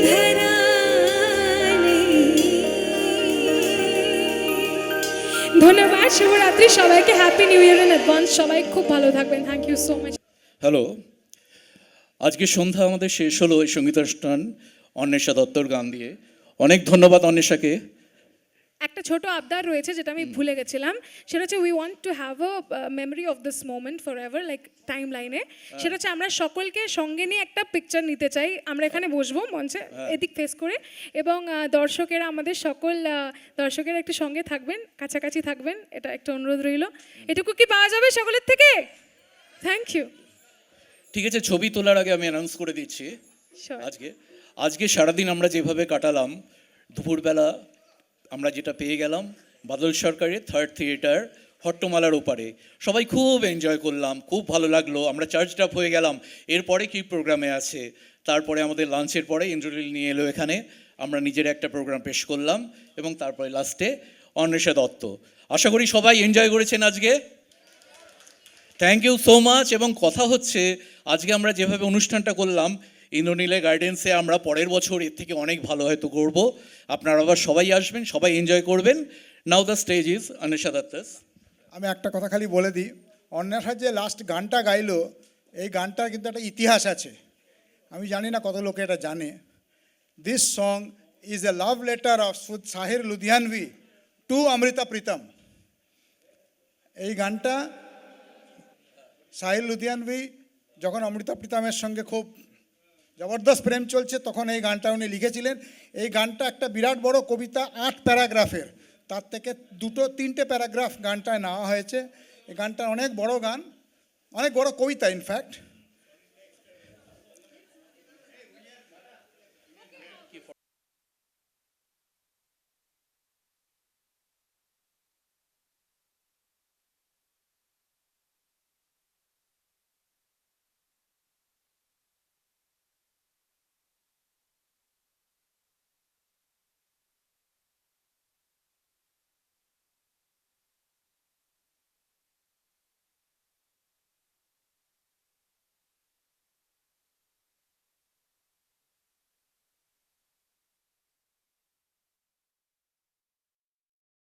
S3: भरा नहीं।
S4: ধন্যবাদ, শুভরাত্রি সবাইকে, happy new year in advance. সবাই খুব ভালো থাকবেন, thank you so much.
S5: Hello, আজকে সন্ধ্যা আমাদের শেষ হলো এই সঙ্গীতানুষ্ঠান অন্বেষা দত্তর গান দিয়ে। অনেক ধন্যবাদ অন্বেষাকে।
S4: একটা ছোট আবদার রয়েছে যেটা আমি ভুলে গেছিলাম, সেটা হচ্ছে we want to have a memory of this moment for ever, like time লাইনে। সেটা হচ্ছে আমরা সকলকে সঙ্গে নিয়ে একটা পিকচার নিতে চাই। আমরা এখানে বসবো মঞ্চে এদিক ফেস করে, এবং দর্শকেরা, আমাদের সকল দর্শকেরা একটু সঙ্গে থাকবেন, কাছাকাছি থাকবেন, এটা একটা অনুরোধ রইল। এটুকু কি পাওয়া যাবে সকলের থেকে? Thank you.
S5: ঠিক আছে, ছবি তোলার আগে আমি অ্যানাউন্স করে দিচ্ছি। আজকে সারাদিন আমরা যেভাবে কাটালাম, দুপুরবেলা আমরা যেটা পেয়ে গেলাম বাদল সরকারের থার্ড থিয়েটার হট্টমালার ওপারে, সবাই খুব এনজয় করলাম, খুব ভালো লাগলো। আমরা চার্জড আপ হয়ে গেলাম। এরপরে কি প্রোগ্রামে আছে, তারপরে আমাদের লাঞ্চের পরে ইন্দ্রনীল নিয়ে এলো এখানে, আমরা নিজের একটা প্রোগ্রাম পেশ করলাম, এবং তারপরে লাস্টে অন্বেষা দত্ত। আশা করি সবাই এনজয় করেছেন আজকে। Thank you so much. এবং কথা হচ্ছে আজকে আমরা যেভাবে অনুষ্ঠানটা করলাম ইন্দ্রনীলে গার্ডেন্সে, আমরা পরের বছর এর থেকে অনেক ভালো হয়তো করব। আপনারা আবার সবাই আসবেন, সবাই এনজয় করবেন। নাও দ্য স্টেজ ইজ অনিশা দত্তাস।
S6: আমি একটা কথা খালি বলে দিই, অন্বেষা যে লাস্ট গানটা গাইলো, এই গানটার কিন্তু একটা ইতিহাস আছে। আমি জানি না কত লোকে এটা জানে। This song is a love letter of Sahir Ludhianvi to Amrita Pritam. এই গানটা সাহির লুধিয়ানভি যখন অমৃতা প্রীতমের সঙ্গে খুব জবরদস্ত প্রেম চলছে, তখন এই গানটা উনি লিখেছিলেন। এই গানটা একটা বিরাট বড় কবিতা, 8 প্যারাগ্রাফের, তার থেকে 2-3টে প্যারাগ্রাফ গানটায় নেওয়া হয়েছে। এই গানটা অনেক বড় গান, অনেক বড় কবিতা ইনফ্যাক্ট।